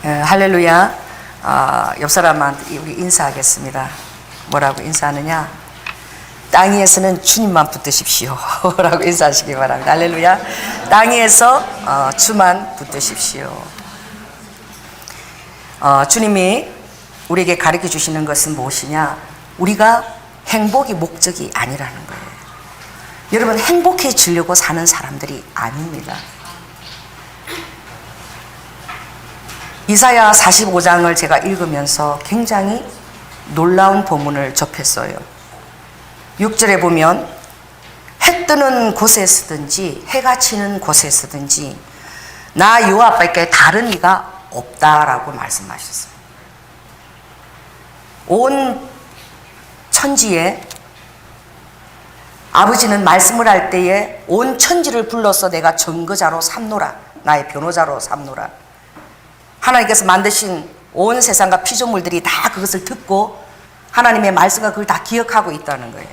할렐루야. 옆 사람한테 우리 인사하겠습니다. 뭐라고 인사하느냐? 땅 위에서는 주님만 붙드십시오 라고 인사하시기 바랍니다. 할렐루야. 땅 위에서 주만 붙드십시오. 주님이 우리에게 가르쳐 주시는 것은 무엇이냐? 우리가 행복이 목적이 아니라는 거예요. 여러분, 행복해지려고 사는 사람들이 아닙니다. 이사야 45장을 제가 읽으면서 굉장히 놀라운 본문을 접했어요. 6절에 보면 해 뜨는 곳에서든지 해가 지는 곳에서든지 나 여호와밖에 다른 이가 없다라고 말씀하셨어요. 온 천지에 아버지는 말씀을 할 때에 온 천지를 불러서 내가 증거자로 삼노라, 나의 변호자로 삼노라. 하나님께서 만드신 온 세상과 피조물들이 다 그것을 듣고 하나님의 말씀과 그걸 다 기억하고 있다는 거예요.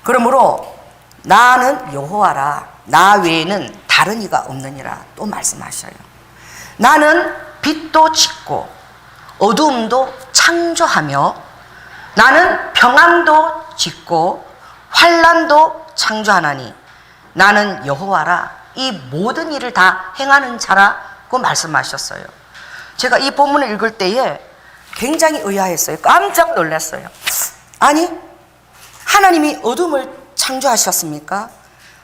그러므로 나는 여호와라, 나 외에는 다른 이가 없느니라 또 말씀하셔요. 나는 빛도 짓고 어두움도 창조하며 나는 평안도 짓고 환난도 창조하나니 나는 여호와라, 이 모든 일을 다 행하는 자라고 말씀하셨어요. 제가 이 본문을 읽을 때에 굉장히 의아했어요. 깜짝 놀랐어요. 아니, 하나님이 어둠을 창조하셨습니까?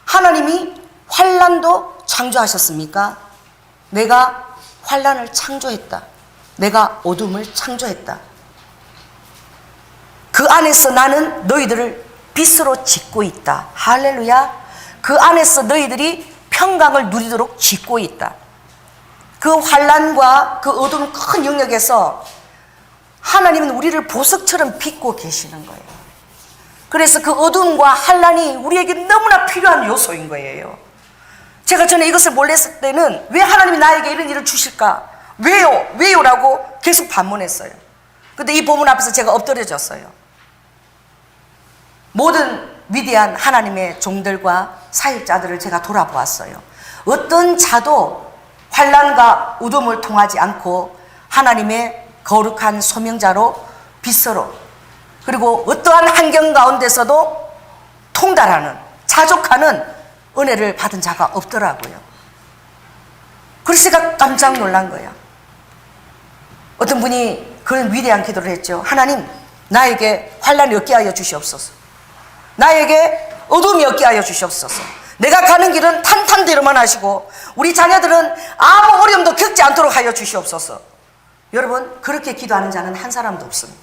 하나님이 환난도 창조하셨습니까? 내가 환난을 창조했다. 내가 어둠을 창조했다. 그 안에서 나는 너희들을 빛으로 짓고 있다. 할렐루야. 그 안에서 너희들이 평강을 누리도록 짓고 있다. 그 환난과 그 어두운 큰 영역에서 하나님은 우리를 보석처럼 빚고 계시는 거예요. 그래서 그 어둠과 환난이 우리에게 너무나 필요한 요소인 거예요. 제가 전에 이것을 몰랐을 때는 왜 하나님이 나에게 이런 일을 주실까? 왜요? 왜요? 라고 계속 반문했어요. 근데 이 본문 앞에서 제가 엎드려졌어요. 모든 위대한 하나님의 종들과 사역자들을 제가 돌아보았어요. 어떤 자도 환난과 어둠을 통하지 않고 하나님의 거룩한 소명자로 빛으로, 그리고 어떠한 환경 가운데서도 통달하는, 자족하는 은혜를 받은 자가 없더라고요. 그래서 제가 깜짝 놀란 거예요. 어떤 분이 그런 위대한 기도를 했죠. 하나님, 나에게 환난이 없게 하여 주시옵소서. 나에게 어둠이 없게 하여 주시옵소서. 내가 가는 길은 탄탄대로만 하시고 우리 자녀들은 아무 어려움도 겪지 않도록 하여 주시옵소서. 여러분, 그렇게 기도하는 자는 한 사람도 없습니다.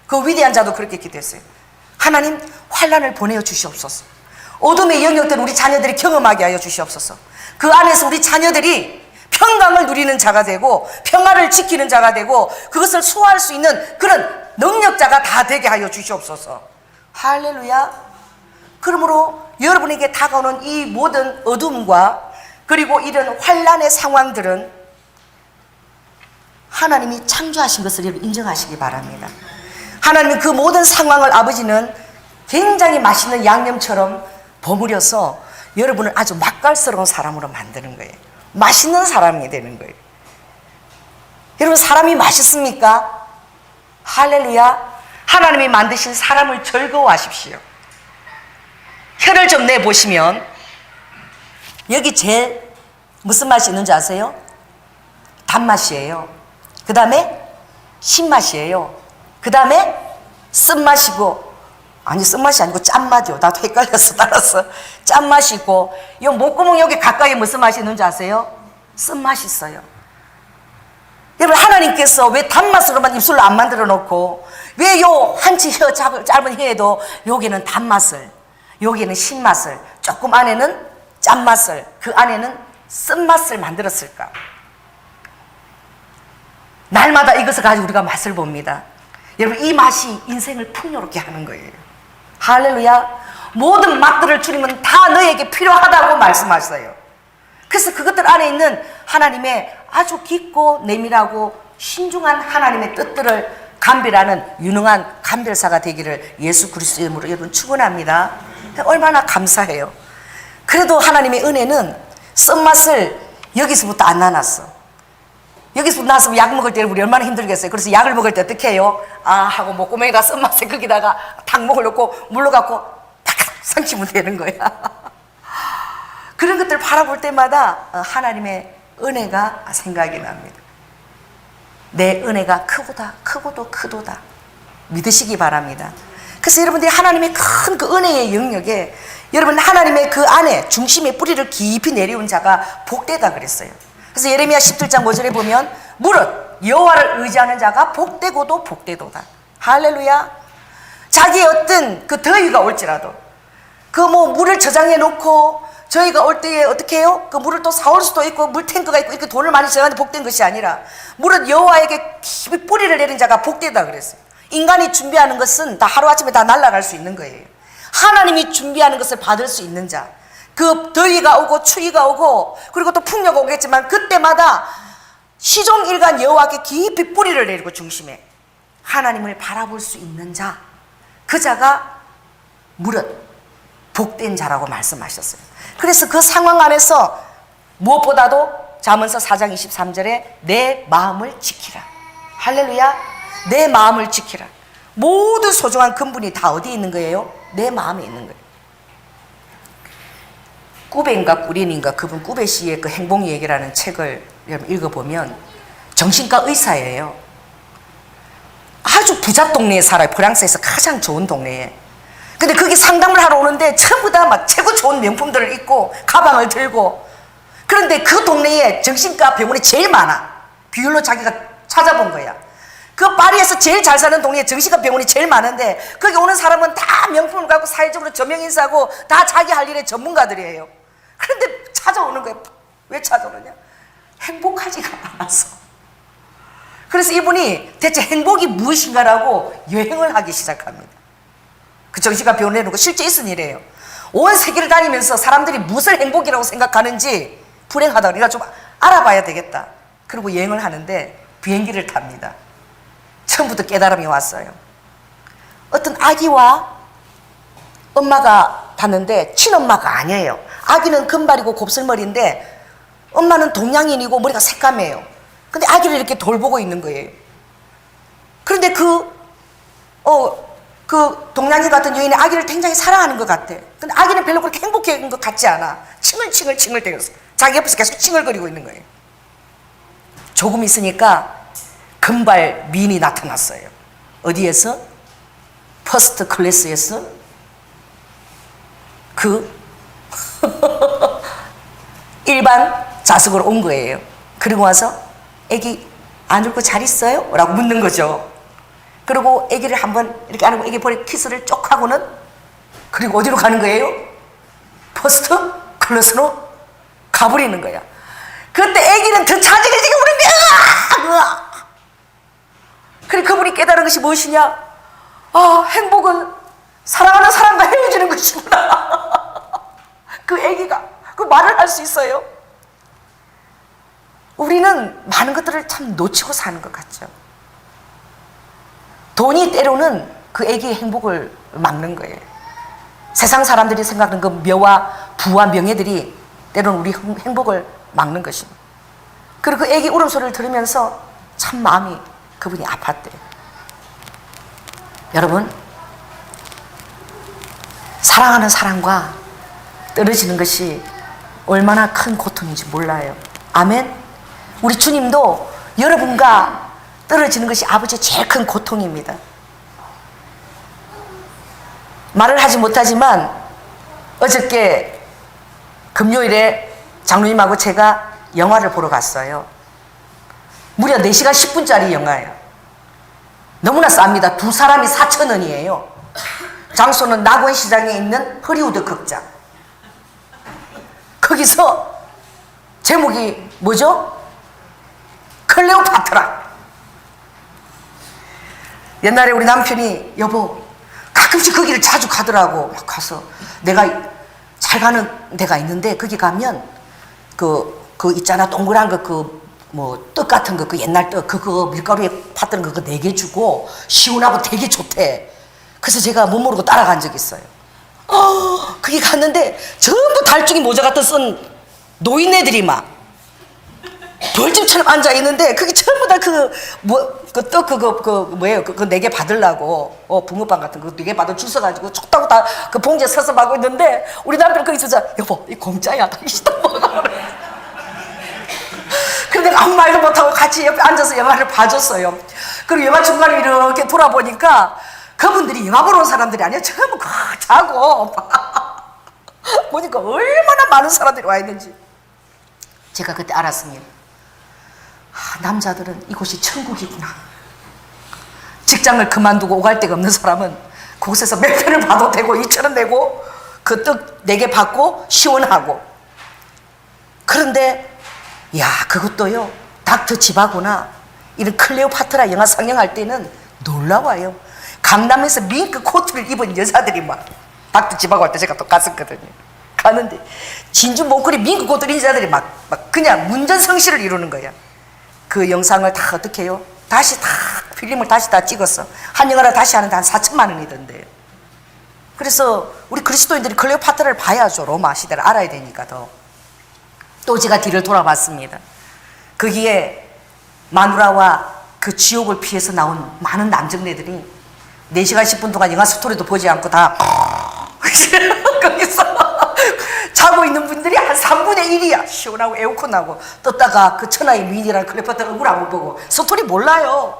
그 위대한 자도 그렇게 기도했어요. 하나님, 환난을 보내어 주시옵소서. 어둠의 영역들 우리 자녀들이 경험하게 하여 주시옵소서. 그 안에서 우리 자녀들이 평강을 누리는 자가 되고 평화를 지키는 자가 되고 그것을 수호할 수 있는 그런 능력자가 다 되게 하여 주시옵소서. 할렐루야. 그러므로 여러분에게 다가오는 이 모든 어둠과 그리고 이런 환난의 상황들은 하나님이 창조하신 것을 여러분 인정하시기 바랍니다. 하나님은 그 모든 상황을 아버지는 굉장히 맛있는 양념처럼 버무려서 여러분을 아주 맛깔스러운 사람으로 만드는 거예요. 맛있는 사람이 되는 거예요. 여러분, 사람이 맛있습니까? 할렐루야. 하나님이 만드신 사람을 즐거워하십시오. 혀를 좀 내보시면 여기 제일 무슨 맛이 있는지 아세요? 단맛이에요. 그 다음에 신맛이에요. 그 다음에 쓴맛이고, 아니 쓴맛이 아니고 짠맛이요. 나도 헷갈렸어. 따라서 짠맛이고, 이 목구멍 여기 가까이 무슨 맛이 있는지 아세요? 쓴맛이 있어요. 여러분, 하나님께서 왜 단맛으로만 입술로 안 만들어 놓고 왜 요 한치 혀 짧은 혀에도 여기는 단맛을, 여기는 신맛을, 조금 안에는 짠맛을, 그 안에는 쓴맛을 만들었을까? 날마다 이것을 가지고 우리가 맛을 봅니다. 여러분, 이 맛이 인생을 풍요롭게 하는 거예요. 할렐루야. 모든 맛들을 주님은 다 너에게 필요하다고 말씀하셨어요. 그래서 그것들 안에 있는 하나님의 아주 깊고 내밀하고 신중한 하나님의 뜻들을 감별하는 유능한 감별사가 되기를 예수 그리스도 이름으로 여러분 축원합니다. 얼마나 감사해요. 그래도 하나님의 은혜는 쓴맛을 여기서부터 안 나눴어. 여기서 나서 약 먹을 때 우리 얼마나 힘들겠어요. 그래서 약을 먹을 때 어떻게 해요? 아 하고 목구멍에다 쓴맛에 거기다가 탕목을 넣고 물로 갖고 탁탁 삼키면 되는 거야. 그런 것들 바라볼 때마다 하나님의 은혜가 생각이 납니다. 내 은혜가 크고다 크고도 크도다 믿으시기 바랍니다. 그래서 여러분들이 하나님의 큰 그 은혜의 영역에 여러분 하나님의 그 안에 중심의 뿌리를 깊이 내려온 자가 복되다 그랬어요. 그래서 예레미야 17장 5절에 보면 무릇 여호와를 의지하는 자가 복되고도 복되도다. 할렐루야. 자기의 어떤 그 더위가 올지라도 그 뭐 물을 저장해 놓고 저희가 올 때에 어떻게 해요? 그 물을 또 사올 수도 있고 물탱크가 있고 이렇게 돈을 많이 저한테 복된 것이 아니라 무릇 여호와에게 깊이 뿌리를 내린 자가 복되다 그랬어요. 인간이 준비하는 것은 다 하루아침에 다 날아갈 수 있는 거예요. 하나님이 준비하는 것을 받을 수 있는 자, 그 더위가 오고 추위가 오고 그리고 또 풍요가 오겠지만 그때마다 시종일관 여호와께 깊이 뿌리를 내리고 중심에 하나님을 바라볼 수 있는 자, 그 자가 무릇 복된 자라고 말씀하셨어요. 그래서 그 상황 안에서 무엇보다도 잠언서 4장 23절에 내 마음을 지키라. 할렐루야. 내 마음을 지키라. 모든 소중한 근본이 다 어디에 있는 거예요? 내 마음에 있는 거예요. 꾸베인가 꾸린인가 그분 꾸베 씨의 그 행복얘기라는 책을 여러분 읽어보면 정신과 의사예요. 아주 부자 동네에 살아요. 프랑스에서 가장 좋은 동네에. 근데 거기 상담을 하러 오는데 전부 다 막 최고 좋은 명품들을 입고 가방을 들고, 그런데 그 동네에 정신과 병원이 제일 많아. 비율로 자기가 찾아본 거야. 그 파리에서 제일 잘 사는 동네에 정신과 병원이 제일 많은데 거기 오는 사람은 다 명품을 갖고 사회적으로 저명인사고 다 자기 할 일의 전문가들이에요. 그런데 찾아오는 거예요. 왜 찾아오느냐? 행복하지가 않아서. 그래서 이분이 대체 행복이 무엇인가라고 여행을 하기 시작합니다. 그 정신과 병원에 내놓고 실제 있은 일이에요. 온 세계를 다니면서 사람들이 무엇을 행복이라고 생각하는지 불행하다. 우리가 좀 알아봐야 되겠다. 그리고 여행을 하는데 비행기를 탑니다. 처음부터 깨달음이 왔어요. 어떤 아기와 엄마가 봤는데 친엄마가 아니에요. 아기는 금발이고 곱슬머리인데 엄마는 동양인이고 머리가 새까매요. 근데 아기를 이렇게 돌보고 있는 거예요. 그런데 그 동양인 같은 여인이 아기를 굉장히 사랑하는 것 같아. 근데 아기는 별로 그렇게 행복한 것 같지 않아. 칭을 대면서 자기 옆에서 계속 칭을거리고 있는 거예요. 조금 있으니까 금발 미인이 나타났어요. 어디에서? 퍼스트 클래스에서 그 일반 좌석으로 온 거예요. 그리고 와서 애기 안 울고 잘 있어요? 라고 묻는 거죠. 그리고 애기를 한번 이렇게 안고 애기 볼에 키스를 쪽 하고는 그리고 어디로 가는 거예요? 퍼스트 클래스로 가버리는 거야. 그때 애기는 더 차지해지게 우는 거야. 그리고 그분이 깨달은 것이 무엇이냐? 아, 행복은 사랑하는 사람과 헤어지는 것이구나. 그 애기가 그 말을 할 수 있어요. 우리는 많은 것들을 참 놓치고 사는 것 같죠. 돈이 때로는 그 애기의 행복을 막는 거예요. 세상 사람들이 생각하는 그 묘와 부와 명예들이 때로는 우리 행복을 막는 것입니다. 그리고 그 애기 울음소리를 들으면서 참 마음이 그분이 아팠대요. 여러분, 사랑하는 사람과 떨어지는 것이 얼마나 큰 고통인지 몰라요. 아멘. 우리 주님도 여러분과 떨어지는 것이 아버지의 제일 큰 고통입니다. 말을 하지 못하지만 어저께 금요일에 장로님하고 제가 영화를 보러 갔어요. 무려 4시간 10분짜리 영화예요. 너무나 쌉니다. 두 사람이 4,000원이에요. 장소는 낙원시장에 있는 허리우드 극장. 거기서 제목이 뭐죠? 클레오파트라. 옛날에 우리 남편이 여보 가끔씩 거기를 자주 가더라고. 막 가서 내가 잘 가는 데가 있는데 거기 가면 그 있잖아 동그란 거 뭐 떡 같은 거 그 옛날 떡 그거 밀가루에 팠던 거 그거 4개 주고 시원하고 되게 좋대. 그래서 제가 못 모르고 따라간 적이 있어요. 거기 갔는데 전부 달쭉이 모자 같은 쓴 노인네들이 막 벌집처럼 앉아 있는데 그게 전부 다 뭐예요? 그 4개 받으려고 붕어빵 같은 거 4개 받아 주워가지고 촉다고 다 그 봉지에 서서 하고 있는데 우리 남편 거기 있어서 여보 이 공짜야 당신도 먹어. 그런데 아무 말도 못하고 같이 옆에 앉아서 영화를 봐줬어요. 그리고 영화 중간에 이렇게 돌아보니까 그분들이 영화 보러 온 사람들이 아니에요. 전부 자고 보니까 얼마나 많은 사람들이 와 있는지 제가 그때 알았습니다. 남자들은 이곳이 천국이구나. 직장을 그만두고 오갈 데가 없는 사람은 그곳에서 몇 편을 봐도 되고 2,000원 내고 그 떡 4개 받고 시원하고. 그런데 야 그것도요 닥터 지바고나 이런 클레오파트라 영화 상영할 때는 놀라워요. 강남에서 밍크 코트를 입은 여자들이 막 닥터 지바고 할 때 제가 또 갔었거든요. 가는데 진주 목걸이 밍크 코트를 입은 여자들이 막 그냥 문전성시를 이루는 거야. 그 영상을 다 어떻게 해요? 다시 다 필름을 다시 다 찍었어. 한 영화를 다시 하는데 한 4천만 원이던데요. 그래서 우리 그리스도인들이 클레오파트라를 봐야죠. 로마 시대를 알아야 되니까 더. 또 제가 뒤를 돌아봤습니다. 거기에 마누라와 그 지옥을 피해서 나온 많은 남정네들이 4시간 10분 동안 영화 스토리도 보지 않고 다 거기서 자고 있는 분들이 한 3분의 1이야. 시원하고 에어컨 나고 떴다가 그 천하의 미인이라는 클레오파트라 얼굴 안 보고 스토리 몰라요.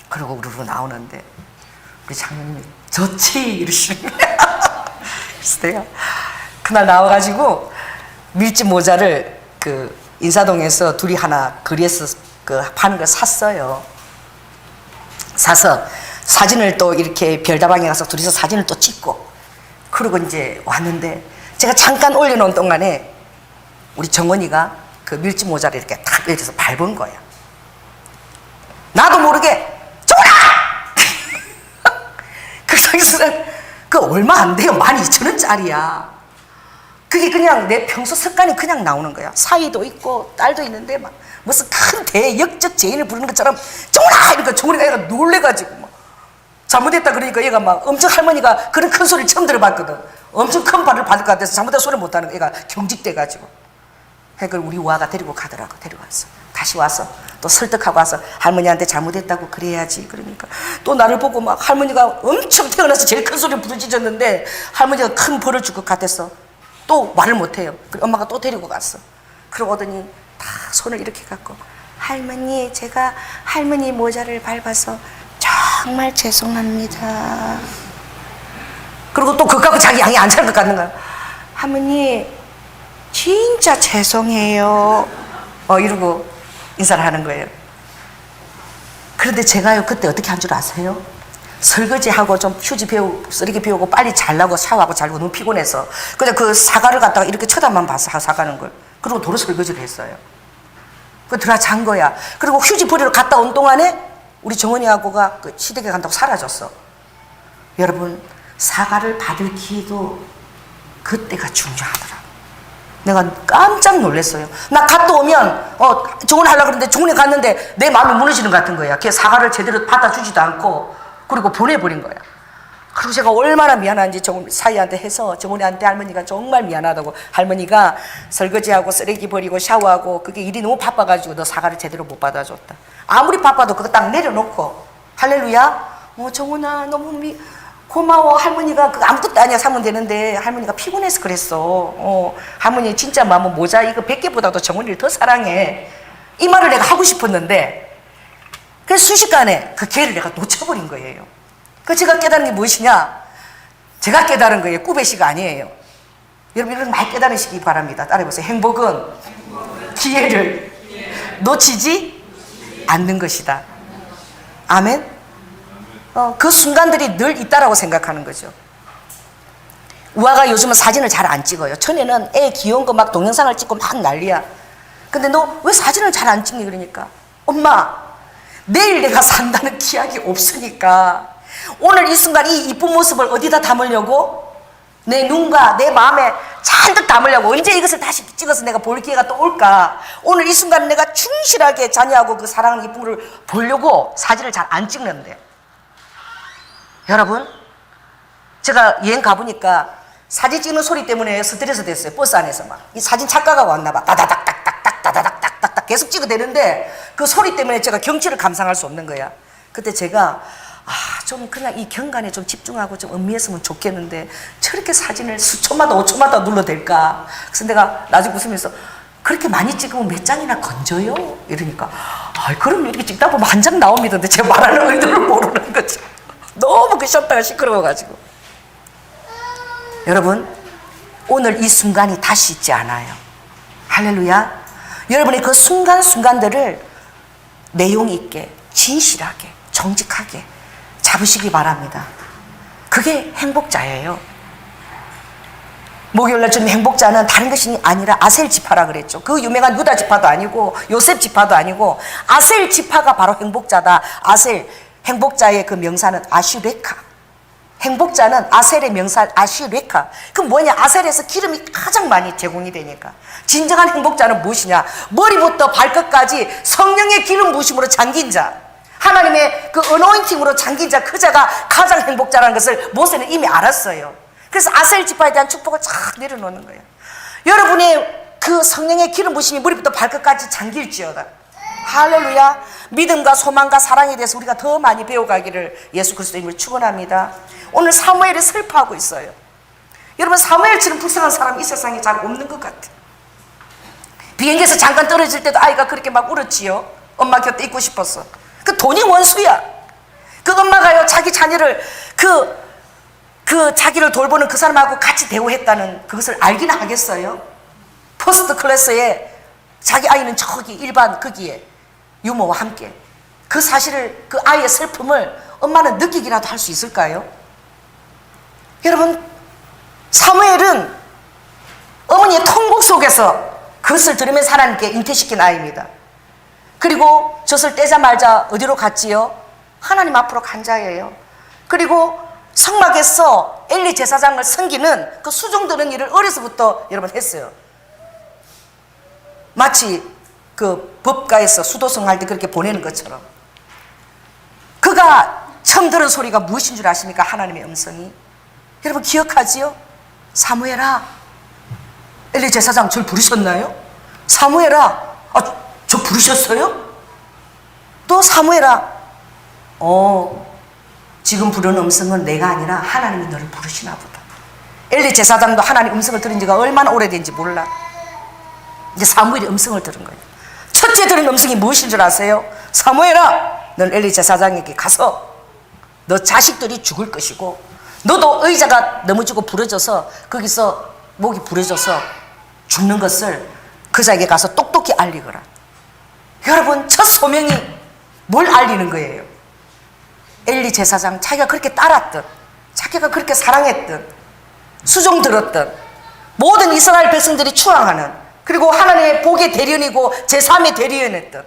그러고 우르르 나오는데 우리 장로님이 좋지 이러시는 거야. 그래서 내가 그날 나와가지고 밀짚 모자를 그 인사동에서 둘이 하나 거리에서 그 파는 걸 샀어요. 사서 사진을 또 이렇게 별다방에 가서 둘이서 사진을 또 찍고 그러고 이제 왔는데 제가 잠깐 올려놓은 동안에 우리 정원이가 그 밀짚 모자를 이렇게 탁 여기서 밟은 거야. 나도 모르게 정원아! 그 상에서는 그 얼마 안 돼요. 12,000원짜리야. 그게 그냥 내 평소 습관이 그냥 나오는 거야. 사위도 있고 딸도 있는데 막 무슨 큰 대역적 죄인을 부르는 것처럼 정원아! 이러니까 정원이가 얘가 놀래가지고 막 잘못했다 그러니까 얘가 막 엄청 할머니가 그런 큰 소리를 처음 들어봤거든. 엄청 큰 발을 받을 것 같아서 잘못된 소리 못하는 거 얘가 경직돼가지고 그걸 우리 우아가 데리고 가더라고. 데려왔어. 다시 와서 또 설득하고 와서 할머니한테 잘못했다고 그래야지. 그러니까 또 나를 보고 막 할머니가 엄청 태어나서 제일 큰 소리를 부르짖었는데 할머니가 큰 벌을 줄 것 같아서 또 말을 못해요. 그리고 엄마가 또 데리고 갔어. 그러고 오더니 다 손을 이렇게 갖고 할머니 제가 할머니 모자를 밟아서 정말 죄송합니다. 그리고 또 그거 갖고 자기 양이 안 차는 것 같는 거야. 할머니 진짜 죄송해요. 이러고 인사를 하는 거예요. 그런데 제가요 그때 어떻게 한 줄 아세요? 설거지하고 좀 휴지 비우고 쓰레기 비우고 빨리 자려고 샤워하고 자려고 너무 피곤해서 그냥 그 사과를 갖다가 이렇게 쳐다만 봤어. 사가는 걸. 그리고 도로 설거지를 했어요. 그 들어가 잔 거야. 그리고 휴지 버리러 갔다 온 동안에 우리 정원이하고가 그 시댁에 간다고 사라졌어. 여러분 사과를 받을 기회도 그때가 중요하더라. 내가 깜짝 놀랐어요. 나 갔다 오면 정원 하려고 그러는데 정원에 갔는데 내 마음이 무너지는 것 같은 거야. 걔 사과를 제대로 받아주지도 않고 그리고 보내버린 거야. 그리고 제가 얼마나 미안한지 사이한테 해서 정원이한테 할머니가 정말 미안하다고 할머니가 설거지하고 쓰레기 버리고 샤워하고 그게 일이 너무 바빠가지고 너 사과를 제대로 못 받아줬다. 아무리 바빠도 그거 딱 내려놓고 할렐루야 정원아 너무 고마워. 할머니가 그 아무것도 아니야 사면 되는데 할머니가 피곤해서 그랬어. 할머니 진짜 마음은 모자 이거 100개보다도 정원이를 더 사랑해. 이 말을 내가 하고 싶었는데 그래서 순식간에 그 기회를 내가 놓쳐버린 거예요. 그 제가 깨달은 게 무엇이냐? 제가 깨달은 거예요. 꾸베시가 아니에요. 여러분 이런 많이 깨달으시기 바랍니다. 따라해보세요. 행복은 기회를 놓치지 않는 것이다. 아멘? 그 순간들이 늘 있다라고 생각하는 거죠. 우아가 요즘은 사진을 잘 안 찍어요. 전에는 애 귀여운 거 막 동영상을 찍고 막 난리야. 근데 너 왜 사진을 잘 안 찍니? 그러니까 엄마 내일 내가 산다는 기약이 없으니까 오늘 이 순간 이 이쁜 모습을 어디다 담으려고? 내 눈과 내 마음에 잔뜩 담으려고. 언제 이것을 다시 찍어서 내가 볼 기회가 또 올까? 오늘 이 순간 내가 충실하게 자녀하고 그 사랑하는 이쁜 걸 보려고 사진을 잘 안 찍는데 여러분 제가 여행 가보니까 사진 찍는 소리 때문에 스트레스 됐어요. 버스 안에서 막 이 사진 작가가 왔나 봐. 다다닥닥닥닥 다다닥닥 계속 찍어대는데 그 소리 때문에 제가 경치를 감상할 수 없는 거야. 그때 제가 좀 그냥 이 경관에 좀 집중하고 좀 음미했으면 좋겠는데 저렇게 사진을 수초마다 5초마다 눌러댈까? 그래서 내가 나중에 웃으면서 그렇게 많이 찍으면 몇 장이나 건져요? 이러니까 그럼 이렇게 찍다 보면 한 장 나옵니다. 근데 제가 말하는 의도를 모르는 거죠. 너무 그 셔터가 시끄러워가지고. 여러분, 오늘 이 순간이 다시 있지 않아요. 할렐루야. 여러분의 그 순간순간들을 내용 있게 진실하게 정직하게 잡으시기 바랍니다. 그게 행복자예요. 목요일날 좀 행복자는 다른 것이 아니라 아셀 지파라 그랬죠. 그 유명한 유다 지파도 아니고 요셉 지파도 아니고 아셀 지파가 바로 행복자다. 아셀 행복자의 그 명사는 아슈레카. 행복자는 아셀의 명사 아슈레카. 그럼 뭐냐? 아셀에서 기름이 가장 많이 제공이 되니까. 진정한 행복자는 무엇이냐? 머리부터 발끝까지 성령의 기름 부으심으로 잠긴 자, 하나님의 그 어노인팅으로 잠긴 자, 그 자가 가장 행복자라는 것을 모세는 이미 알았어요. 그래서 아셀 지파에 대한 축복을 쫙 내려놓는 거예요. 여러분의 그 성령의 기름 부으심이 머리부터 발끝까지 잠길지어다. 할렐루야. 믿음과 소망과 사랑에 대해서 우리가 더 많이 배워가기를 예수 그리스도의 이름으로 축원합니다. 오늘 사무엘이 슬퍼하고 있어요. 여러분, 사무엘처럼 불쌍한 사람이 이 세상에 잘 없는 것 같아요. 비행기에서 잠깐 떨어질 때도 아이가 그렇게 막 울었지요. 엄마 곁에 있고 싶었어. 그 돈이 원수야. 그 엄마가요, 자기 자녀를 그 자기를 돌보는 그 사람하고 같이 대우했다는 그것을 알기나 하겠어요? 퍼스트 클래스에 자기 아이는 저기 일반 거기에 유모와 함께. 그 사실을, 그 아이의 슬픔을 엄마는 느끼기라도 할 수 있을까요? 여러분, 사무엘은 어머니의 통곡 속에서 그것을 들으면서 하나님께 잉태시킨 아이입니다. 그리고 젖을 떼자 말자 어디로 갔지요? 하나님 앞으로 간 자예요. 그리고 성막에서 엘리 제사장을 섬기는 그 수종 드는 일을 어려서부터 여러분 했어요. 마치 그 법가에서 수도성 할 때 그렇게 보내는 것처럼. 그가 처음 들은 소리가 무엇인 줄 아십니까? 하나님의 음성이. 여러분 기억하지요? 사무엘아, 엘리 제사장 절 부르셨나요? 사무엘아, 저 부르셨어요? 또 사무엘아, 지금 부르는 음성은 내가 아니라 하나님이 너를 부르시나 보다. 엘리 제사장도 하나님 음성을 들은 지가 얼마나 오래된지 몰라. 이제 사무엘이 음성을 들은 거예요. 첫째 들은 음성이 무엇인 줄 아세요? 사무엘아, 넌 엘리 제사장에게 가서 너 자식들이 죽을 것이고 너도 의자가 넘어지고 부러져서 거기서 목이 부러져서 죽는 것을 그 자에게 가서 똑똑히 알리거라. 여러분, 첫 소명이 뭘 알리는 거예요? 엘리 제사장, 자기가 그렇게 따랐던, 자기가 그렇게 사랑했던, 수종 들었던 모든 이스라엘 백성들이 추앙하는, 그리고 하나님의 복의 대리인이고 제3의 대리인이었던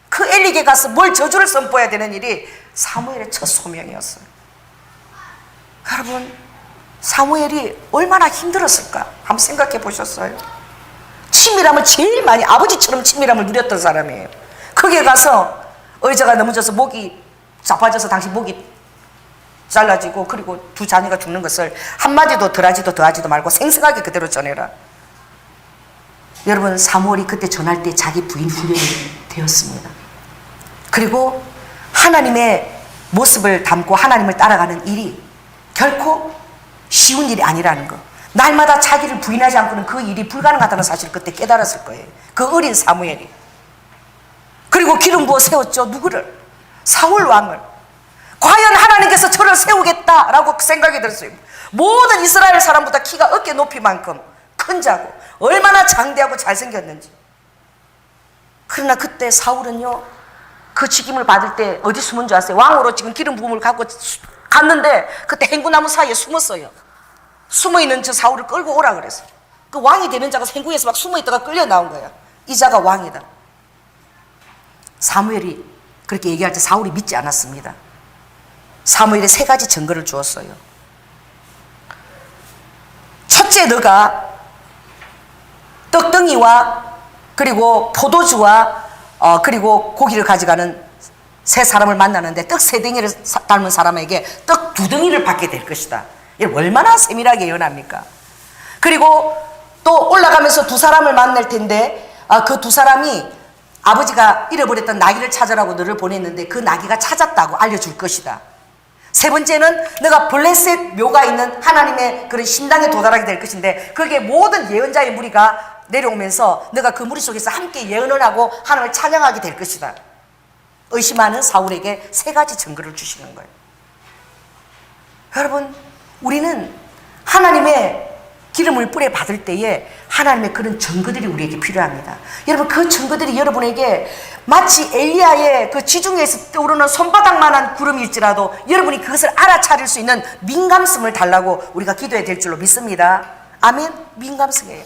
그 엘리에게 가서 뭘 저주를 선포해야 되는 일이 사무엘의 첫 소명이었어요. 여러분, 사무엘이 얼마나 힘들었을까? 한번 생각해 보셨어요? 친밀함을 제일 많이, 아버지처럼 친밀함을 누렸던 사람이에요. 거기에 가서 의자가 넘어져서 목이 자빠져서 당신 목이 잘라지고 그리고 두 자녀가 죽는 것을 한마디도 덜하지도 더하지도 말고 생생하게 그대로 전해라. 여러분, 사무엘이 그때 전할 때 자기 부인 후련이 되었습니다. 그리고 하나님의 모습을 담고 하나님을 따라가는 일이 결코 쉬운 일이 아니라는 거, 날마다 자기를 부인하지 않고는 그 일이 불가능하다는 사실을 그때 깨달았을 거예요. 그 어린 사무엘이. 그리고 기름 부어 세웠죠. 누구를? 사울 왕을. 과연 하나님께서 저를 세우겠다라고 생각이 들었어요. 모든 이스라엘 사람보다 키가 어깨 높이만큼 큰 자고 얼마나 장대하고 잘생겼는지. 그러나 그때 사울은요, 그 직임을 받을 때 어디 숨은 줄 아세요? 왕으로 지금 기름 부음을 갖고 갔는데 그때 행구나무 사이에 숨었어요. 숨어있는 저 사울을 끌고 오라 그랬어요. 그 왕이 되는 자가 행구에서 막 숨어있다가 끌려 나온 거야. 이 자가 왕이다. 사무엘이 그렇게 얘기할 때 사울이 믿지 않았습니다. 사무엘에 세 가지 증거를 주었어요. 첫째, 너가 떡덩이와 그리고 포도주와 그리고 고기를 가져가는 세 사람을 만나는데 떡 세 덩이를 닮은 사람에게 떡 두 덩이를 받게 될 것이다. 이게 얼마나 세밀하게 예언합니까? 그리고 또 올라가면서 두 사람을 만날 텐데 그 두 사람이 아버지가 잃어버렸던 나귀를 찾으라고 너를 보냈는데 그 나귀가 찾았다고 알려줄 것이다. 세 번째는 너가 블레셋 묘가 있는 하나님의 그런 신당에 도달하게 될 것인데 거기에 모든 예언자의 무리가 내려오면서 너가 그 무리 속에서 함께 예언을 하고 하나님을 찬양하게 될 것이다. 의심하는 사울에게 세 가지 증거를 주시는 거예요. 여러분, 우리는 하나님의 기름을 뿌려 받을 때에 하나님의 그런 증거들이 우리에게 필요합니다. 여러분, 그 증거들이 여러분에게 마치 엘리야의 그 지중해에서 떠오르는 손바닥만한 구름일지라도 여러분이 그것을 알아차릴 수 있는 민감성을 달라고 우리가 기도해야 될 줄로 믿습니다. 아멘. 민감성이에요.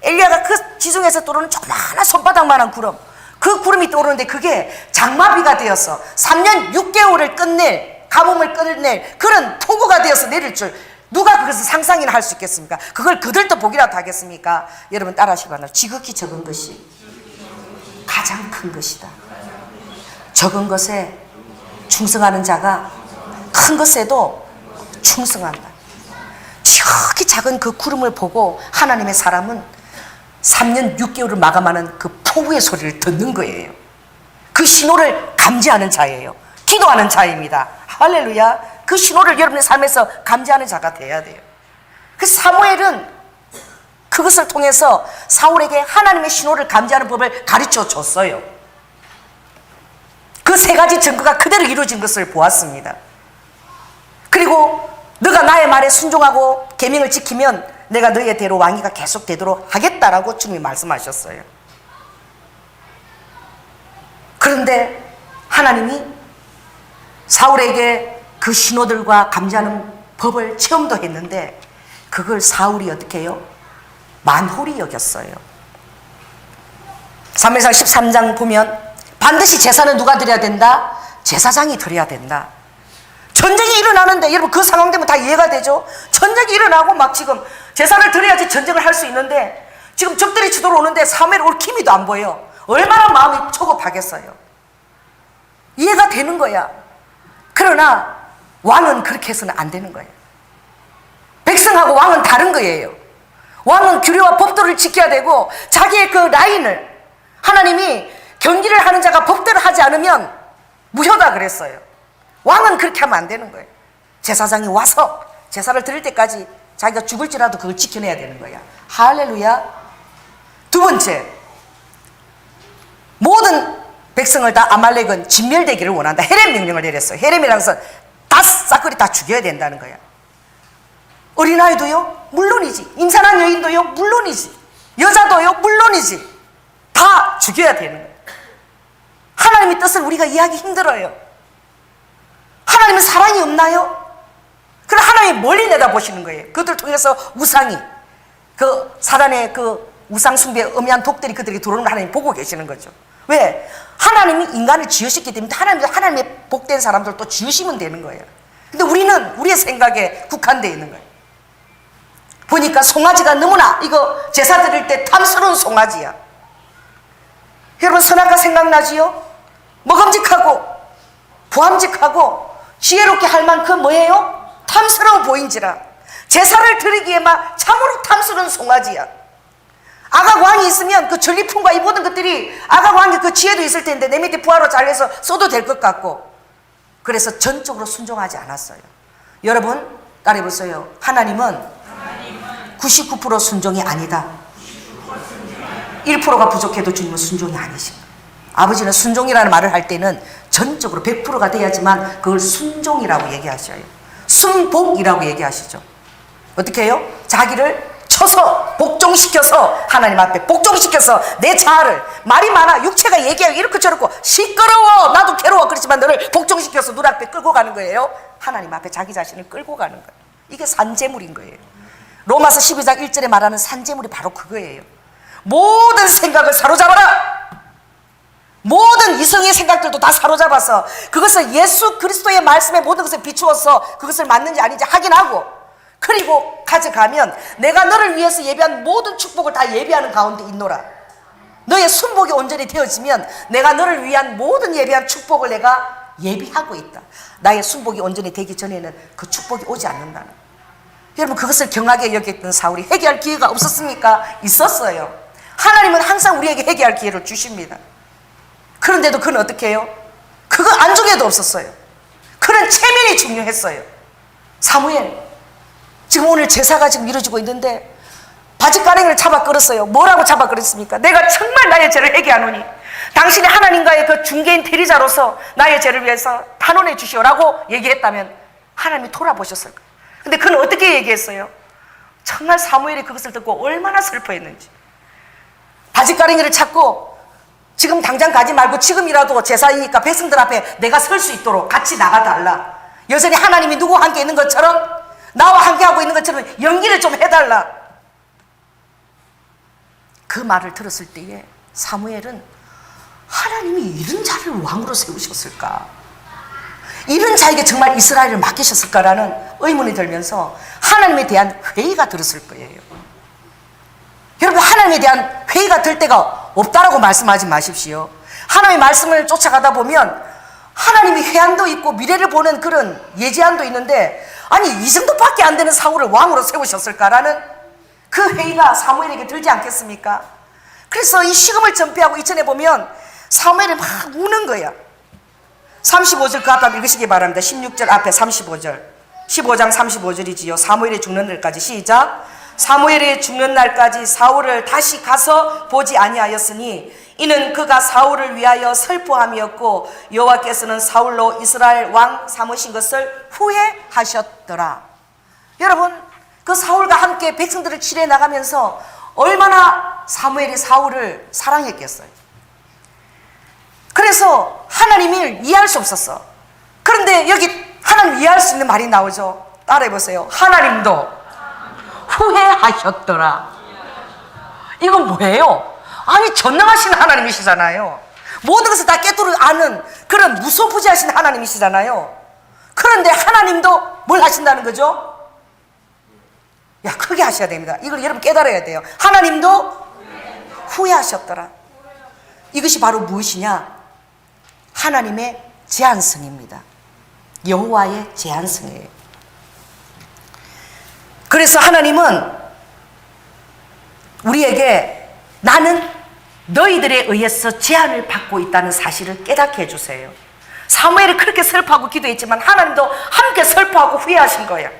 엘리야가 그 지중해에서 떠오르는 조그마한 손바닥만한 구름, 그 구름이 떠오르는데 그게 장마비가 되어서 3년 6개월을 끝낼, 가뭄을 끝낼 그런 폭우가 되어서 내릴 줄 누가 그것을 상상이나 할 수 있겠습니까? 그걸 그들도 보기라도 하겠습니까? 여러분 따라하시기 바랍니다. 지극히 적은 것이 가장 큰 것이다. 적은 것에 충성하는 자가 큰 것에도 충성한다. 지극히 작은 그 구름을 보고 하나님의 사람은 3년 6개월을 마감하는 그 폭우의 소리를 듣는 거예요. 그 신호를 감지하는 자예요. 기도하는 자입니다. 할렐루야. 그 신호를 여러분의 삶에서 감지하는 자가 돼야 돼요. 그 사무엘은 그것을 통해서 사울에게 하나님의 신호를 감지하는 법을 가르쳐 줬어요. 그 세 가지 증거가 그대로 이루어진 것을 보았습니다. 그리고 너가 나의 말에 순종하고 계명을 지키면 내가 너의 대로 왕위가 계속되도록 하겠다라고 주님이 말씀하셨어요. 그런데 하나님이 사울에게 그 신호들과 감지하는 법을 체험도 했는데 그걸 사울이 어떻게 해요? 만홀히 여겼어요. 사무엘상 13장 보면 반드시 제사는 누가 드려야 된다? 제사장이 드려야 된다. 전쟁이 일어나는데 여러분 그 상황 되면 다 이해가 되죠? 전쟁이 일어나고 막 지금 제사를 드려야지 전쟁을 할 수 있는데 지금 적들이 치도록 오는데 사무엘 올 기미도 안 보여. 얼마나 마음이 초급하겠어요. 이해가 되는 거야. 그러나 왕은 그렇게 해서는 안 되는 거예요. 백성하고 왕은 다른 거예요. 왕은 규례와 법도를 지켜야 되고 자기의 그 라인을 하나님이 경기를 하는 자가 법대로 하지 않으면 무효다 그랬어요. 왕은 그렇게 하면 안 되는 거예요. 제사장이 와서 제사를 드릴 때까지 자기가 죽을지라도 그걸 지켜내야 되는 거야. 할렐루야. 두 번째, 모든 백성을 다 아말렉은 진멸되기를 원한다. 헤렘 명령을 내렸어요. 헤렘이라는 것은 다 싹거리 다 죽여야 된다는 거야. 어린아이도요? 물론이지. 임산한 여인도요? 물론이지. 여자도요? 물론이지. 다 죽여야 되는 거예요. 하나님의 뜻을 우리가 이해하기 힘들어요. 하나님은 사랑이 없나요? 그럼 하나님이 멀리 내다보시는 거예요. 그들을 통해서 우상이, 그 사단의 그 우상 숭배의 엄한 독들이 그들에게 들어오는 걸 하나님이 보고 계시는 거죠. 왜? 하나님이 인간을 지으셨기 때문에 하나님의 복된 사람들 또 지으시면 되는 거예요. 근데 우리는 우리의 생각에 국한되어 있는 거예요. 보니까 송아지가 너무나 이거 제사 드릴 때 탐스러운 송아지야. 여러분 선악과 생각나지요? 먹음직하고 보암직하고 지혜롭게 할 만큼 뭐예요? 탐스러워 보인지라. 제사를 드리기에만 참으로 탐스러운 송아지야. 아각 왕이 있으면 그 전리품과 이 모든 것들이 아각 왕의 그 지혜도 있을 텐데 내 밑에 부하로 잘려서 써도 될 것 같고, 그래서 전적으로 순종하지 않았어요. 여러분 따라해보세요. 하나님은 99% 순종이 아니다. 1%가 부족해도 주님은 순종이 아니십니다. 아버지는 순종이라는 말을 할 때는 전적으로 100%가 돼야지만 그걸 순종이라고 얘기하셔요. 순복이라고 얘기하시죠. 어떻게 해요? 자기를 쳐서 복종시켜서 하나님 앞에 복종시켜서 내 자아를, 말이 많아 육체가 얘기하고 이렇게 저렇고 시끄러워 나도 괴로워 그렇지만 너를 복종시켜서 눈앞에 끌고 가는 거예요. 하나님 앞에 자기 자신을 끌고 가는 거예요. 이게 산재물인 거예요. 로마서 12장 1절에 말하는 산재물이 바로 그거예요. 모든 생각을 사로잡아라. 모든 이성의 생각들도 다 사로잡아서 그것을 예수 그리스도의 말씀에 모든 것을 비추어서 그것을 맞는지 아닌지 확인하고, 그리고 가져가면 내가 너를 위해서 예비한 모든 축복을 다 예비하는 가운데 있노라. 너의 순복이 온전히 되어지면 내가 너를 위한 모든 예비한 축복을 내가 예비하고 있다. 나의 순복이 온전히 되기 전에는 그 축복이 오지 않는다는. 여러분 그것을 경하게 여겼던 사울이 회개할 기회가 없었습니까? 있었어요. 하나님은 항상 우리에게 회개할 기회를 주십니다. 그런데도 그는 어떻게 해요? 그거 안중에도 없었어요. 그는 체면이 중요했어요. 사무엘, 지금 오늘 제사가 지금 이루어지고 있는데 바짓가랭이를 잡아 끌었어요. 뭐라고 잡아 끌었습니까? 내가 정말 나의 죄를 회개하노니 당신이 하나님과의 그 중개인 대리자로서 나의 죄를 위해서 탄원해 주시오라고 얘기했다면 하나님이 돌아보셨을 거예요. 근데 그는 어떻게 얘기했어요? 정말 사무엘이 그것을 듣고 얼마나 슬퍼했는지. 바짓가랭이를 찾고 지금 당장 가지 말고 지금이라도 제사이니까 백성들 앞에 내가 설 수 있도록 같이 나가달라. 여전히 하나님이 누구와 함께 있는 것처럼, 나와 함께 하고 있는 것처럼 연기를 좀 해달라. 그 말을 들었을 때에 사무엘은 하나님이 이런 자를 왕으로 세우셨을까? 이런 자에게 정말 이스라엘을 맡기셨을까라는 의문이 들면서 하나님에 대한 회의가 들었을 거예요. 여러분, 하나님에 대한 회의가 들 때가 없다라고 말씀하지 마십시오. 하나님의 말씀을 쫓아가다 보면 하나님이 회한도 있고 미래를 보는 그런 예지안도 있는데, 아니 이 정도밖에 안 되는 사울을 왕으로 세우셨을까라는 그 회의가 사무엘에게 들지 않겠습니까? 그래서 이 시금을 전폐하고 이전에 보면 사무엘이 막 우는 거야. 35절 그 앞에 한번 읽으시기 바랍니다. 16절 앞에 35절, 15장 35절이지요. 사무엘이 죽는 날까지. 시작. 사무엘이 죽는 날까지 사울을 다시 가서 보지 아니하였으니 이는 그가 사울을 위하여 슬퍼함이었고 여호와께서는 사울로 이스라엘 왕 삼으신 것을 후회하셨더라. 여러분, 그 사울과 함께 백성들을 치러 나가면서 얼마나 사무엘이 사울을 사랑했겠어요. 그래서 하나님을 이해할 수 없었어. 그런데 여기 하나님 이해할 수 있는 말이 나오죠. 따라해보세요. 하나님도 후회하셨더라. 이건 뭐예요? 아니 전능하신 하나님이시잖아요. 모든 것을 다 깨뜨려 아는 그런 무소부지하신 하나님이시잖아요. 그런데 하나님도 뭘 하신다는 거죠? 야, 크게 하셔야 됩니다. 이걸 여러분 깨달아야 돼요. 하나님도 후회하셨더라. 이것이 바로 무엇이냐? 하나님의 제한성입니다. 여호와의 제한성이에요. 그래서 하나님은 우리에게 나는 너희들에 의해서 제한을 받고 있다는 사실을 깨닫게 해주세요. 사무엘이 그렇게 슬퍼하고 기도했지만 하나님도 함께 슬퍼하고 후회하신 거예요.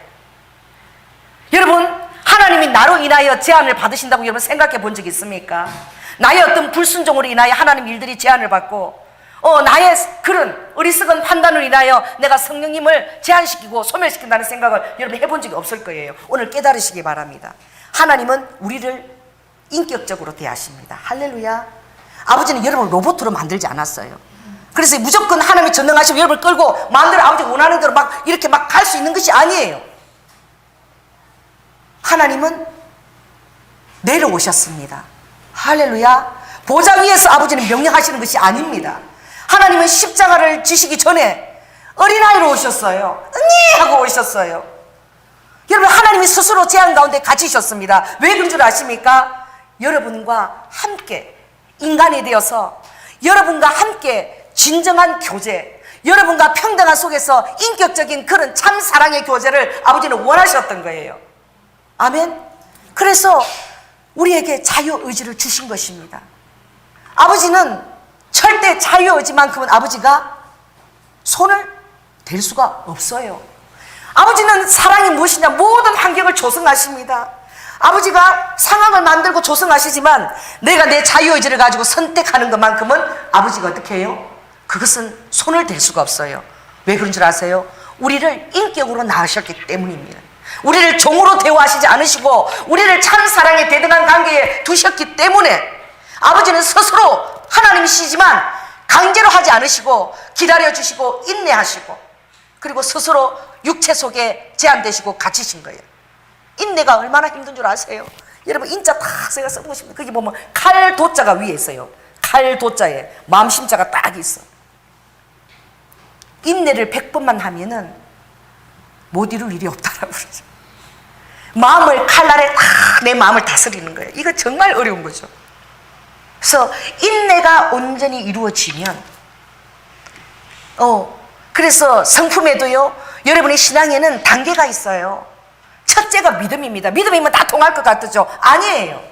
여러분, 하나님이 나로 인하여 제한을 받으신다고 여러분 생각해 본 적 있습니까? 나의 어떤 불순종으로 인하여 하나님 일들이 제한을 받고 나의 그런 어리석은 판단으로 인하여 내가 성령님을 제한시키고 소멸시킨다는 생각을 여러분 해본 적이 없을 거예요. 오늘 깨달으시기 바랍니다. 하나님은 우리를 인격적으로 대하십니다. 할렐루야. 아버지는 여러분을 로봇으로 만들지 않았어요. 그래서 무조건 하나님이 전능하시고 여러분을 끌고 마음대로 아버지 원하는 대로 막 이렇게 막 갈 수 있는 것이 아니에요. 하나님은 내려오셨습니다. 할렐루야. 보좌 위에서 아버지는 명령하시는 것이 아닙니다. 하나님은 십자가를 지시기 전에 어린아이로 오셨어요. 니 하고 오셨어요. 여러분, 하나님이 스스로 제한 가운데 갇히셨습니다. 왜 그런 줄 아십니까? 여러분과 함께 인간이 되어서 여러분과 함께 진정한 교제, 여러분과 평등한 속에서 인격적인 그런 참 사랑의 교제를 아버지는 원하셨던 거예요. 아멘. 그래서 우리에게 자유의지를 주신 것입니다. 아버지는 절대 자유의지만큼은 아버지가 손을 댈 수가 없어요. 아버지는 사랑이 무엇이냐, 모든 환경을 조성하십니다. 아버지가 상황을 만들고 조성하시지만 내가 내 자유의지를 가지고 선택하는 것만큼은 아버지가 어떻게 해요? 그것은 손을 댈 수가 없어요. 왜 그런 줄 아세요? 우리를 인격으로 낳으셨기 때문입니다. 우리를 종으로 대우하시지 않으시고 우리를 참 사랑의 대등한 관계에 두셨기 때문에 아버지는 스스로 하나님이시지만 강제로 하지 않으시고 기다려주시고 인내하시고 그리고 스스로 육체 속에 제한되시고 갇히신 거예요. 인내가 얼마나 힘든 줄 아세요? 여러분, 인자 다 제가 써보고 싶은데 거기 보면 칼 도자가 위에 있어요. 칼 도자에 마음심자가 딱 있어. 인내를 100번만 하면은 못 이룰 일이 없다라고 그러죠. 마음을 칼날에 딱 내 마음을 다스리는 거예요. 이거 정말 어려운 거죠. 그래서 인내가 온전히 이루어지면 그래서 성품에도요, 여러분의 신앙에는 단계가 있어요. 첫째가 믿음입니다. 믿음이면 다 통할 것 같죠? 아니에요.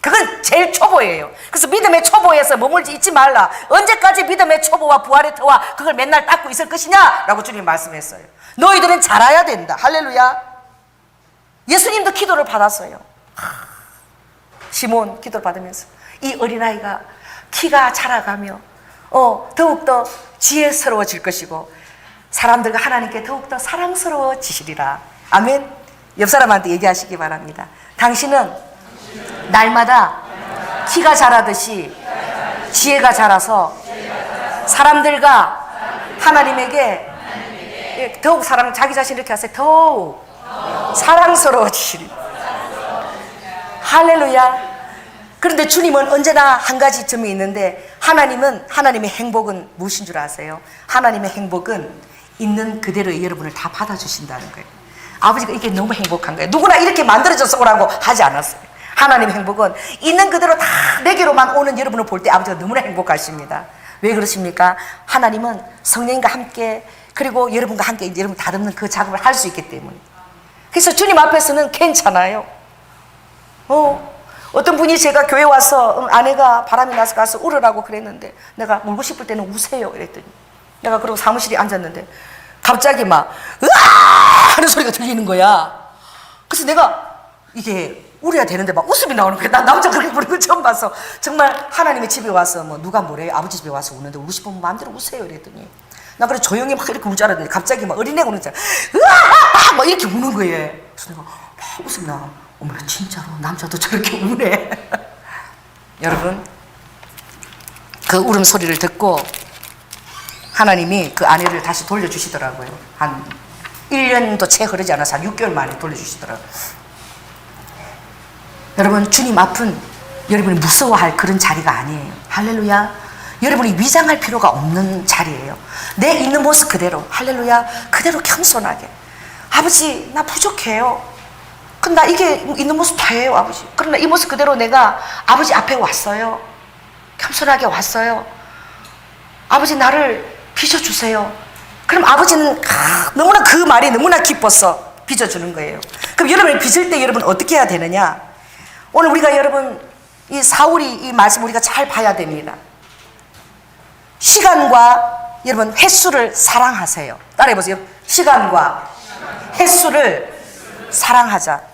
그건 제일 초보예요. 그래서 믿음의 초보에서 머물지 있지 말라. 언제까지 믿음의 초보와 부활의 터와 그걸 맨날 닦고 있을 것이냐? 라고 주님 말씀했어요. 너희들은 자라야 된다. 할렐루야. 예수님도 기도를 받았어요. 시몬 기도를 받으면서 이 어린아이가 키가 자라가며 더욱더 지혜스러워질 것이고 사람들과 하나님께 더욱더 사랑스러워지시리라. 아멘. 옆 사람한테 얘기하시기 바랍니다. 당신은 날마다 키가 자라듯이 지혜가 자라서 사람들과 하나님에게 더욱 자기 자신 이렇게 하세요. 더욱 사랑스러워지시리. 할렐루야. 그런데 주님은 언제나 한 가지 점이 있는데 하나님의 행복은 무엇인 줄 아세요? 하나님의 행복은 있는 그대로의 여러분을 다 받아주신다는 거예요. 아버지가 이게 너무 행복한 거예요. 누구나 이렇게 만들어져서 오라고 하지 않았어요. 하나님의 행복은 있는 그대로 다 내게로만 오는 여러분을 볼 때 아버지가 너무나 행복하십니다. 왜 그러십니까? 하나님은 성령님과 함께 그리고 여러분과 함께 여러분 다듬는 그 작업을 할 수 있기 때문에. 그래서 주님 앞에서는 괜찮아요. 어떤 분이 제가 교회 와서 아내가 바람이 나서 가서 울으라고 그랬는데 내가 울고 싶을 때는 우세요 이랬더니 내가 그러고 사무실에 앉았는데 갑자기 막 으아 하는 소리가 들리는 거야. 그래서 내가 이게 울어야 되는데 막 웃음이 나오는 거야. 난 남자 그렇게 부르는 거 처음 봤어. 정말 하나님의 집에 와서 뭐 누가 뭐래 아버지 집에 와서 우는데 울고 싶으면 마음대로 우세요 이랬더니 나 그래 조용히 막 이렇게 울 줄 알았는데 갑자기 막 어린애가 우는 줄 으아 막 이렇게 우는 거예요. 그래서 내가 막 웃음이 나. 어머 진짜로 남자도 저렇게 우네. 여러분 그 울음소리를 듣고 하나님이 그 아내를 다시 돌려주시더라고요. 한 1년도 채 흐르지 않아서 한 6개월 만에 돌려주시더라고요. 여러분 주님 앞은 여러분이 무서워할 그런 자리가 아니에요. 할렐루야. 여러분이 위장할 필요가 없는 자리예요. 내 있는 모습 그대로 할렐루야 그대로 겸손하게 아버지 나 부족해요. 근데 나 이게 있는 모습 다예요 아버지. 그러나 이 모습 그대로 내가 아버지 앞에 왔어요. 겸손하게 왔어요. 아버지 나를 빚어주세요. 그럼 아버지는 너무나 그 말이 너무나 기뻐서 빚어주는 거예요. 그럼 여러분이 빚을 때 여러분 어떻게 해야 되느냐? 오늘 우리가 여러분 이 사울이 이 말씀 우리가 잘 봐야 됩니다. 시간과 여러분 횟수를 사랑하세요. 따라해보세요. 시간과 횟수를 사랑하자.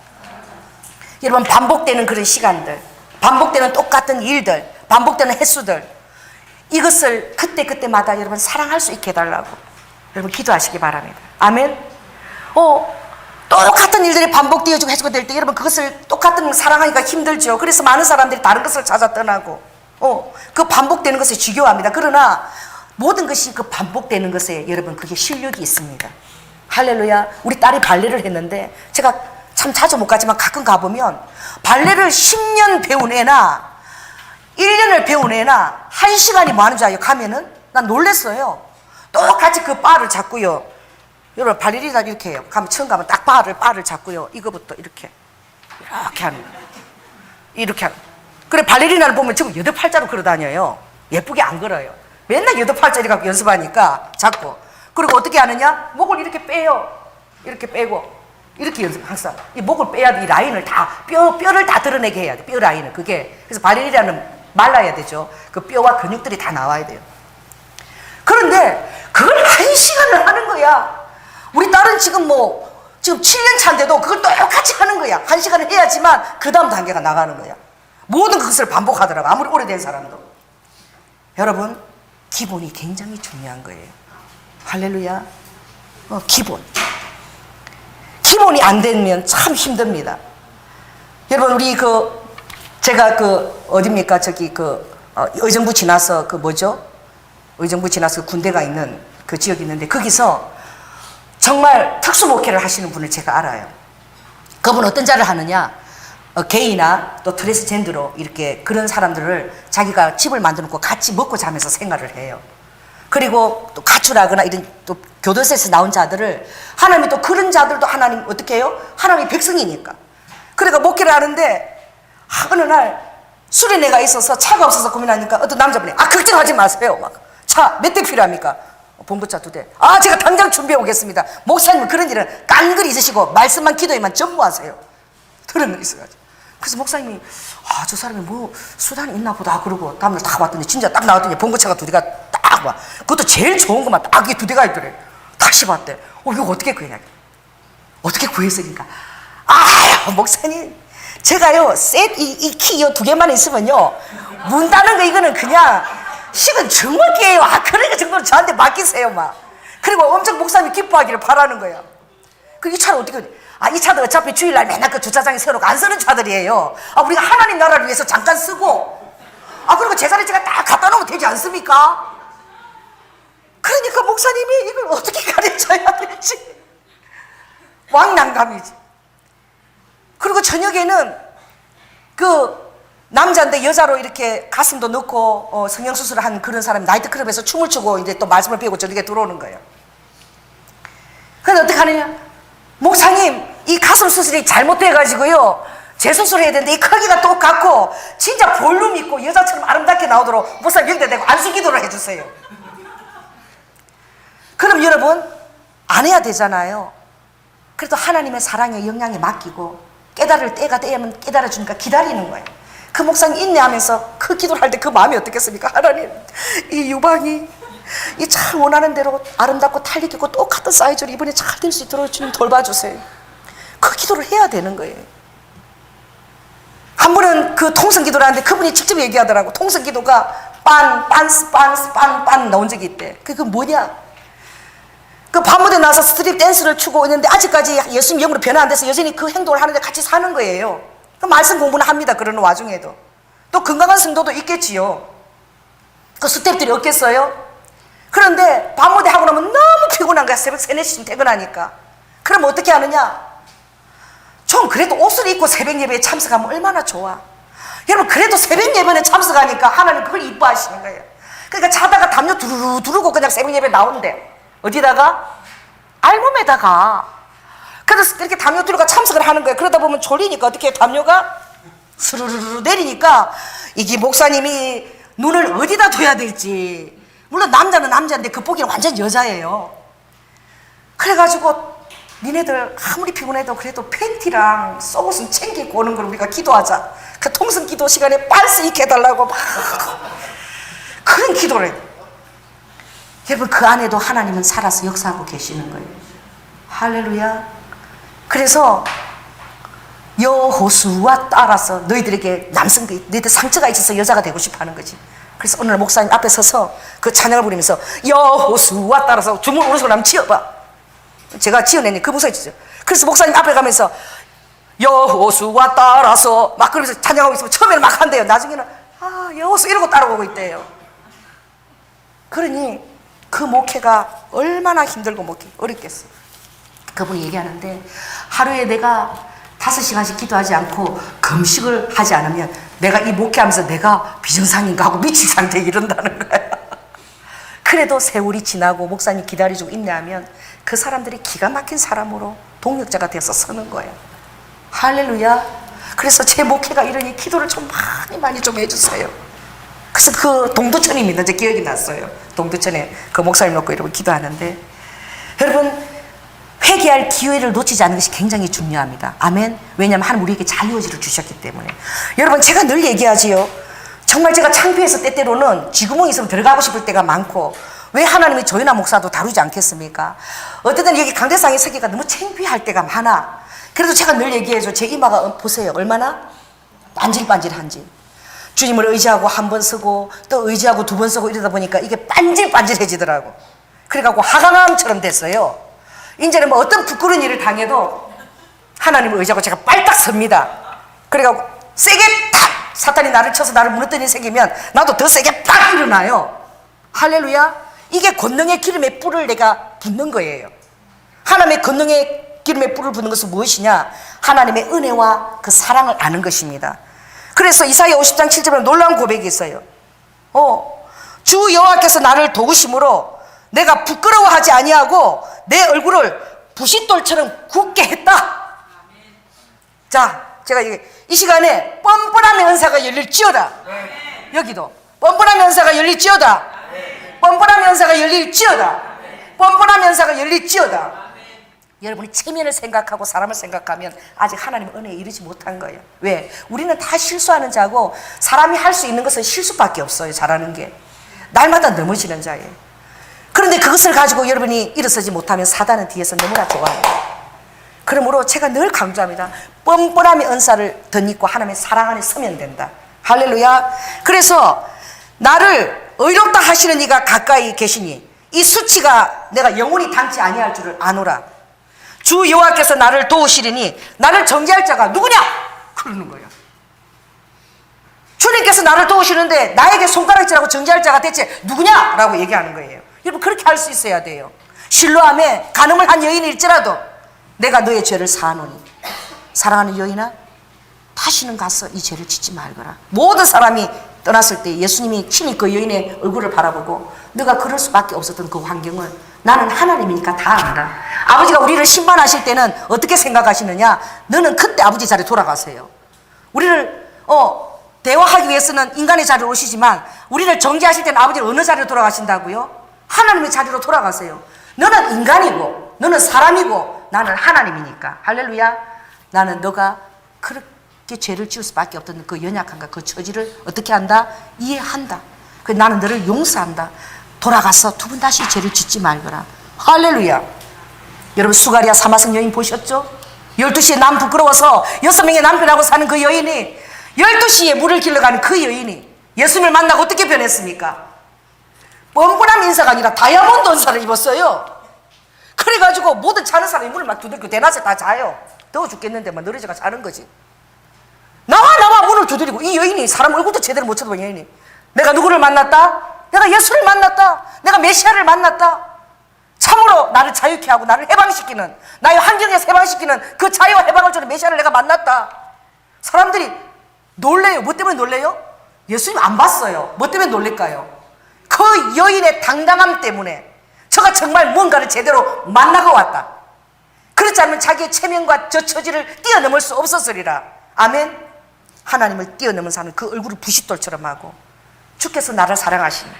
여러분 반복되는 그런 시간들, 반복되는 똑같은 일들, 반복되는 횟수들 이것을 그때그때마다 여러분 사랑할 수 있게 해달라고 여러분 기도하시기 바랍니다. 아멘. 똑같은 일들이 반복되어지고 해주고 될 때 여러분 그것을 똑같은 사랑하기가 힘들죠. 그래서 많은 사람들이 다른 것을 찾아 떠나고 그 반복되는 것에 지겨워합니다. 그러나 모든 것이 그 반복되는 것에 여러분 그게 실력이 있습니다. 할렐루야. 우리 딸이 발레를 했는데 제가 참 자주 못 가지만 가끔 가보면 발레를 10년 배운 애나 1년을 배운 애나 1시간이 뭐 하는 줄 알아요? 가면은 난 놀랬어요. 똑같이 그 바를 잡고요. 여러분 발레리나 이렇게 해요. 처음 가면 딱 바를 잡고요. 이거부터 이렇게 하는 거예요. 이렇게 하는 거예요. 그래 발레리나를 보면 지금 8팔자로 걸어다녀요. 예쁘게 안 걸어요. 맨날 8팔자리 갖고 연습하니까 자꾸. 그리고 어떻게 하느냐? 목을 이렇게 빼요. 이렇게 빼고 이렇게 연습 항상 이 목을 빼야 돼. 이 라인을 다 뼈를 다 드러내게 해야 돼. 뼈 라인을 그게 그래서 발레리나는 말라야 되죠. 그 뼈와 근육들이 다 나와야 돼요. 그런데 그걸 1시간을 하는 거야. 우리 딸은 지금 7년 차인데도 그걸 똑같이 하는 거야. 1시간을 해야지만 그 다음 단계가 나가는 거야. 모든 것을 반복하더라고. 아무리 오래된 사람도. 여러분 기본이 굉장히 중요한 거예요. 할렐루야. 기본이 안 되면 참 힘듭니다. 여러분 우리 제가 어딥니까? 저기 의정부 지나서 의정부 지나서 군대가 있는 그 지역이 있는데 거기서 정말 특수 목회를 하시는 분을 제가 알아요. 그분 어떤 자를 하느냐? 게이나 또 트랜스젠더로 이렇게 그런 사람들을 자기가 집을 만들어 놓고 같이 먹고 자면서 생활을 해요. 그리고 또 가출하거나 이런 또 교도소에서 나온 자들을 하나님이 또 그런 자들도 하나님 어떻게 해요? 하나님이 백성이니까. 그러니까 목회를 하는데 어느 날 수련회가 있어서 차가 없어서 고민하니까 어떤 남자분이 걱정하지 마세요. 막 차 몇 대 필요합니까? 봉고차 2대. 제가 당장 준비해 오겠습니다. 목사님은 그런 일은 깡그리 있으시고 말씀만 기도에만 전무하세요. 그런 일 있어가지고 그래서 목사님이 저 사람이 뭐 수단이 있나 보다 그러고 다음날 다 봤더니 진짜 딱 나왔더니 봉고차가 두 대가 딱 와. 그것도 제일 좋은 것만 딱 두 대가 있더래. 다시 봤대. 이거 어떻게 구했냐? 어떻게 구했으니까? 목사님, 제가요 이 키 요 두 개만 있으면요 문 닫는 거 이거는 그냥 식은 정말게요. 그러니까 정말 저한테 맡기세요 막. 그리고 엄청 목사님이 기뻐하기를 바라는 거예요. 이 차를 어떻게, 이 차도 어차피 주일날 맨날 그 주차장에 세워놓고 안 쓰는 차들이에요. 우리가 하나님 나라를 위해서 잠깐 쓰고, 그리고 제자리 제가 딱 갖다 놓으면 되지 않습니까? 그러니까 목사님이 이걸 어떻게 가르쳐야 될지 왕난감이지. 그리고 저녁에는 그 남자인데 여자로 이렇게 가슴도 넣고 성형수술을 한 그런 사람이 나이트클럽에서 춤을 추고 이제 또 말씀을 배우고 저녁에 들어오는 거예요. 그래서 어떻게 하느냐? 목사님, 이 가슴 수술이 잘못돼가지고요 재수술해야 되는데 이 크기가 똑같고 진짜 볼륨 있고 여자처럼 아름답게 나오도록 목사님 여기다 대고 안수기도를 해주세요. 그럼 여러분 안 해야 되잖아요. 그래도 하나님의 사랑에 영향에 맡기고 깨달을 때가 되면 깨달아주니까 기다리는 거예요. 그 목사님 인내하면서 그 기도를 할 때 그 마음이 어떻겠습니까? 하나님, 이 유방이 이 참 원하는 대로 아름답고 탄력 있고 똑같은 사이즈로 이번에 잘 될 수 있도록 주님 돌봐주세요. 그 기도를 해야 되는 거예요. 한 분은 그 통성기도를 하는데 그분이 직접 얘기하더라고. 통성기도가 빤 나온 적이 있대. 그게 뭐냐? 그 밤무대 나와서 스트립 댄스를 추고 있는데 아직까지 예수님 영으로 변화 안 돼서 여전히 그 행동을 하는데 같이 사는 거예요. 그 말씀 공부는 합니다. 그러는 와중에도. 또 건강한 성도도 있겠지요. 그 스텝들이 없겠어요? 그런데 밤무대 하고 나면 너무 피곤한 거야. 새벽 3, 4시쯤 퇴근하니까. 그럼 어떻게 하느냐? 좀 그래도 옷을 입고 새벽 예배에 참석하면 얼마나 좋아. 여러분 그래도 새벽 예배에 참석하니까 하나님 그걸 이뻐하시는 거예요. 그러니까 자다가 담요 두루루 두르고 그냥 새벽 예배에 나온대. 어디다가? 알몸에다가. 그래서 이렇게 담요 두르고 참석을 하는 거예요. 그러다 보면 졸리니까 어떻게 담요가 스르르르 내리니까 이게 목사님이 눈을 어디다 둬야 될지. 물론 남자는 남자인데 겉보기는 완전 여자예요. 그래가지고 니네들 아무리 피곤해도 그래도 팬티랑 속옷은 챙기고 오는 걸 우리가 기도하자. 그 통성 기도 시간에 빤스 입게 해달라고 막 그런 기도를 해요. 여러분 그 안에도 하나님은 살아서 역사하고 계시는 거예요. 할렐루야. 그래서 여호수아 따라서 너희들에게 너희들 상처가 있어서 여자가 되고 싶어 하는 거지. 그래서 오늘 목사님 앞에 서서 그 찬양을 부르면서 여호수아 따라서 주문 오른손을 한번 치어봐. 제가 지어내니 그 목사님 치죠. 그래서 목사님 앞에 가면서 여호수아 따라서 막 그러면서 찬양하고 있으면 처음에는 막 한대요. 나중에는 여호수 이러고 따라오고 있대요. 그러니 그 목회가 얼마나 힘들고 어렵겠어요. 그분이 얘기하는데 하루에 내가 5시간씩 기도하지 않고 금식을 하지 않으면 내가 이 목회하면서 내가 비정상인가 하고 미친 상태에 이른다는 거야. 그래도 세월이 지나고 목사님 기다려주고 인내하면 그 사람들이 기가 막힌 사람으로 동력자가 돼서 서는 거예요. 할렐루야. 그래서 제 목회가 이러니 기도를 좀 많이 좀 해주세요. 그래서 그 동두천입니다. 이제 기억이 났어요. 동두천에 그 목사님 놓고 이러고 기도하는데 여러분 회개할 기회를 놓치지 않는 것이 굉장히 중요합니다. 아멘. 왜냐하면 하나님 우리에게 자유의지를 주셨기 때문에. 여러분 제가 늘 얘기하지요. 정말 제가 창피해서 때때로는 쥐구멍이 있으면 들어가고 싶을 때가 많고 왜 하나님이 조연아 목사도 다루지 않겠습니까? 어쨌든 여기 강대상에 서기가 너무 창피할 때가 많아. 그래도 제가 늘 얘기해줘. 제 이마가 보세요. 얼마나 반질반질한지. 주님을 의지하고 한 번 쓰고 또 의지하고 2번 쓰고 이러다 보니까 이게 반질반질해지더라고. 그래갖고 하강암처럼 됐어요. 이제는 뭐 어떤 부끄러운 일을 당해도 하나님을 의지하고 제가 빨딱 섭니다. 그래갖고 세게 탁 사탄이 나를 쳐서 나를 무너뜨리는 생기면 나도 더 세게 딱 일어나요. 할렐루야. 이게 권능의 기름의 뿔을 내가 붓는 거예요. 하나님의 권능의 기름의 뿔을 붓는 것은 무엇이냐? 하나님의 은혜와 그 사랑을 아는 것입니다. 그래서 이사야 50장 7절에 놀라운 고백이 있어요. 주 여호와께서 나를 도우심으로 내가 부끄러워하지 아니하고 내 얼굴을 부싯돌처럼 굳게 했다. 자, 제가 이 시간에 뻔뻔한 은사가 열릴지어다. 여기도 뻔뻔한 은사가 열릴지어다. 뻔뻔한 은사가 열릴지어다. 뻔뻔한 은사가 열릴지어다. 여러분이 체면을 생각하고 사람을 생각하면 아직 하나님 은혜에 이르지 못한 거예요. 왜? 우리는 다 실수하는 자고 사람이 할 수 있는 것은 실수밖에 없어요. 잘하는 게. 날마다 넘어지는 자예요. 그런데 그것을 가지고 여러분이 일어서지 못하면 사단은 뒤에서 너무나 좋아해요. 그러므로 제가 늘 강조합니다. 뻔뻔함의 은사를 덧입고 하나님의 사랑 안에 서면 된다. 할렐루야. 그래서 나를 의롭다 하시는 이가 가까이 계시니 이 수치가 내가 영원히 당치 아니할 줄을 아노라. 주 여호와께서 나를 도우시리니 나를 정죄할 자가 누구냐? 그러는 거예요. 주님께서 나를 도우시는데 나에게 손가락질하고 정죄할 자가 대체 누구냐? 라고 얘기하는 거예요. 여러분 그렇게 할 수 있어야 돼요. 실로암에 간음을 한 여인일지라도 내가 너의 죄를 사하노니 사랑하는 여인아 다시는 가서 이 죄를 짓지 말거라. 모든 사람이 떠났을 때 예수님이 친히 그 여인의 얼굴을 바라보고 너가 그럴 수밖에 없었던 그 환경을 나는 하나님이니까 다 안다. 아버지가 우리를 심판하실 때는 어떻게 생각하시느냐? 너는 그때 아버지 자리에 돌아가세요. 우리를 대화하기 위해서는 인간의 자리로 오시지만 우리를 정죄하실 때는 아버지는 어느 자리로 돌아가신다고요? 하나님의 자리로 돌아가세요. 너는 인간이고 너는 사람이고 나는 하나님이니까. 할렐루야. 나는 너가 그렇게 죄를 지을 수밖에 없던 그 연약함과 그 처지를 어떻게 한다? 이해한다. 나는 너를 용서한다. 돌아가서 두 번 다시 죄를 짓지 말거라. 할렐루야. 여러분 수가리아 사마성 여인 보셨죠? 12시에 남 부끄러워서 6명의 남편하고 사는 그 여인이 12시에 물을 길러가는 그 여인이 예수님을 만나고 어떻게 변했습니까? 뻔뻔한 인사가 아니라 다이아몬드 은사를 입었어요. 그래가지고 모든 자는 사람이 물을 막 두들겨 대낮에 다 자요. 더워 죽겠는데 막 너르지가 자는 거지. 나와 문을 두드리고 이 여인이 사람 얼굴도 제대로 못 쳐다본 여인이 내가 누구를 만났다? 내가 예수를 만났다. 내가 메시아를 만났다. 참으로 나를 자유케 하고 나를 해방시키는 나의 환경에서 해방시키는 그 자유와 해방을 주는 메시아를 내가 만났다. 사람들이 놀래요. 뭐 때문에 놀래요? 예수님 안 봤어요. 뭐 때문에 놀랄까요? 그 여인의 당당함 때문에 저가 정말 무언가를 제대로 만나고 왔다. 그렇지 않으면 자기의 체면과 저 처지를 뛰어넘을 수 없었으리라. 아멘. 하나님을 뛰어넘은 사람은 그 얼굴을 부싯돌처럼 하고 주께서 나를 사랑하시니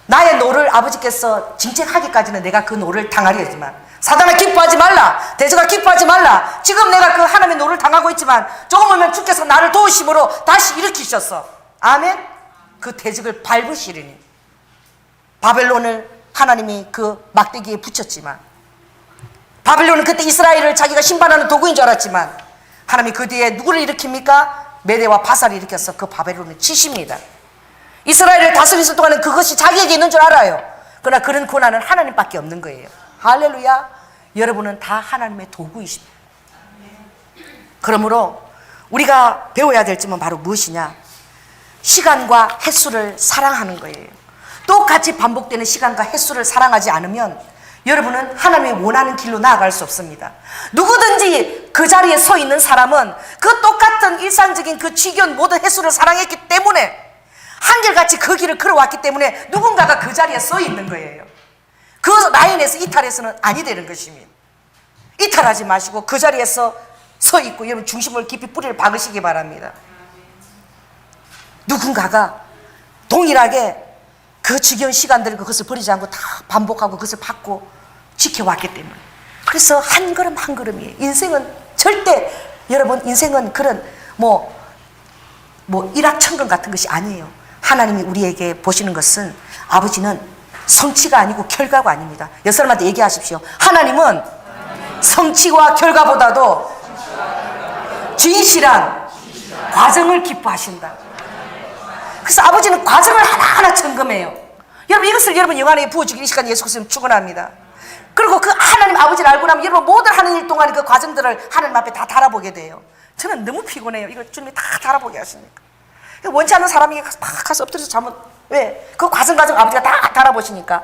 나의 노를 아버지께서 징책하기까지는 내가 그 노를 당하려지만 사단아 기뻐하지 말라. 대저가 기뻐하지 말라. 지금 내가 그 하나님의 노를 당하고 있지만 조금 오면 주께서 나를 도우심으로 다시 일으키셨어. 아멘. 그 대적을 밟으시리니 바벨론을 하나님이 그 막대기에 붙였지만 바벨론은 그때 이스라엘을 자기가 심판하는 도구인 줄 알았지만 하나님이 그 뒤에 누구를 일으킵니까? 메대와 바살을 일으켜서 그 바벨론을 치십니다. 이스라엘을 다스리는 동안은 그것이 자기에게 있는 줄 알아요. 그러나 그런 권한은 하나님밖에 없는 거예요. 할렐루야. 여러분은 다 하나님의 도구이십니다. 그러므로 우리가 배워야 될 점은 바로 무엇이냐? 시간과 횟수를 사랑하는 거예요. 똑같이 반복되는 시간과 횟수를 사랑하지 않으면 여러분은 하나님이 원하는 길로 나아갈 수 없습니다. 누구든지 그 자리에 서 있는 사람은 그 똑같은 일상적인 그 지겨운 모든 횟수를 사랑했기 때문에 한결같이 그 길을 걸어왔기 때문에 누군가가 그 자리에 서 있는 거예요. 그 라인에서 이탈해서는 아니 되는 것입니다. 이탈하지 마시고 그 자리에서 서 있고 여러분 중심을 깊이 뿌리를 박으시기 바랍니다. 누군가가 동일하게 그 지겨운 시간들을 그것을 버리지 않고 다 반복하고 그것을 받고 지켜왔기 때문에 그래서 한 걸음 한 걸음이에요. 인생은 절대 여러분 인생은 그런 일확천금 같은 것이 아니에요. 하나님이 우리에게 보시는 것은 아버지는 성취가 아니고 결과가 아닙니다. 여러분한테 얘기하십시오. 하나님은 성취와 결과보다도 진실한 과정을 기뻐하신다. 그래서 아버지는 과정을 하나하나 점검해요. 여러분 이것을 여러분 영안에 부어주기 이 시간 예수 그리스도는 축원합니다. 그리고 그 하나님 아버지를 알고 나면 여러분 모든 하는 일 동안 그 과정들을 하나님 앞에 다 달아보게 돼요. 저는 너무 피곤해요. 이걸 주님이 다 달아보게 하시니까. 원치 않는 사람이 막 가서 엎드려서 잘못 왜? 그 과정 아버지가 다 달아보시니까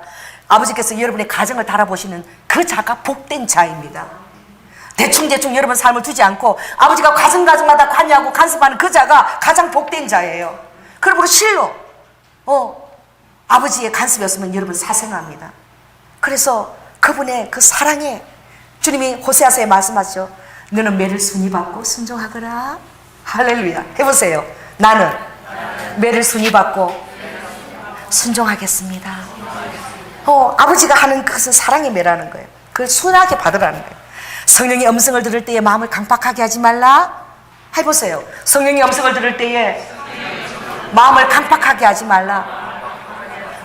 아버지께서 여러분의 가정을 달아보시는 그 자가 복된 자입니다. 대충 여러분 삶을 두지 않고 아버지가 과정마다 관여하고 간섭하는 그 자가 가장 복된 자예요. 그러므로 실로 아버지의 간섭이었으면 여러분 사생합니다. 그래서 그분의 그 사랑에 주님이 호세아서에 말씀하시죠. 너는 매를 순히 받고 순종하거라. 할렐루야. 해보세요. 나는 매를 순히 받고 순종하겠습니다. 아버지가 하는 그것은 사랑의 매라는 거예요. 그걸 순하게 받으라는 거예요. 성령의 음성을 들을 때에 마음을 강팍하게 하지 말라. 해보세요. 성령의 음성을 들을 때에 마음을 강팍하게 하지 말라.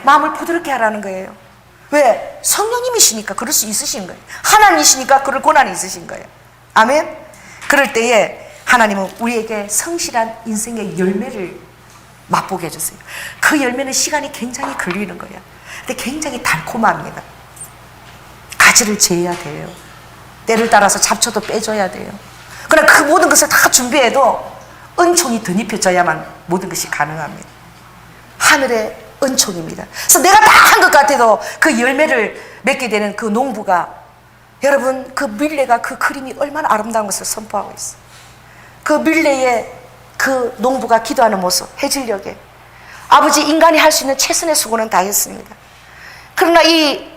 마음을 부드럽게 하라는 거예요. 왜? 성령님이시니까 그럴 수 있으신 거예요. 하나님이시니까 그럴 권한이 있으신 거예요. 아멘. 그럴 때에 하나님은 우리에게 성실한 인생의 열매를 맛보게 해주세요. 그 열매는 시간이 굉장히 걸리는 거예요. 근데 굉장히 달콤합니다. 가지를 재야 돼요. 때를 따라서 잡초도 빼줘야 돼요. 그러나 그 모든 것을 다 준비해도 은총이 덧입혀져야만 모든 것이 가능합니다. 하늘의 은총입니다. 그래서 내가 다 한 것 같아도 그 열매를 맺게 되는 그 농부가, 여러분, 그 밀레가 그 그림이 얼마나 아름다운 것을 선포하고 있어요. 그 밀레의 그 농부가 기도하는 모습, 해질녘에 아버지, 인간이 할 수 있는 최선의 수고는 다 했습니다. 그러나 이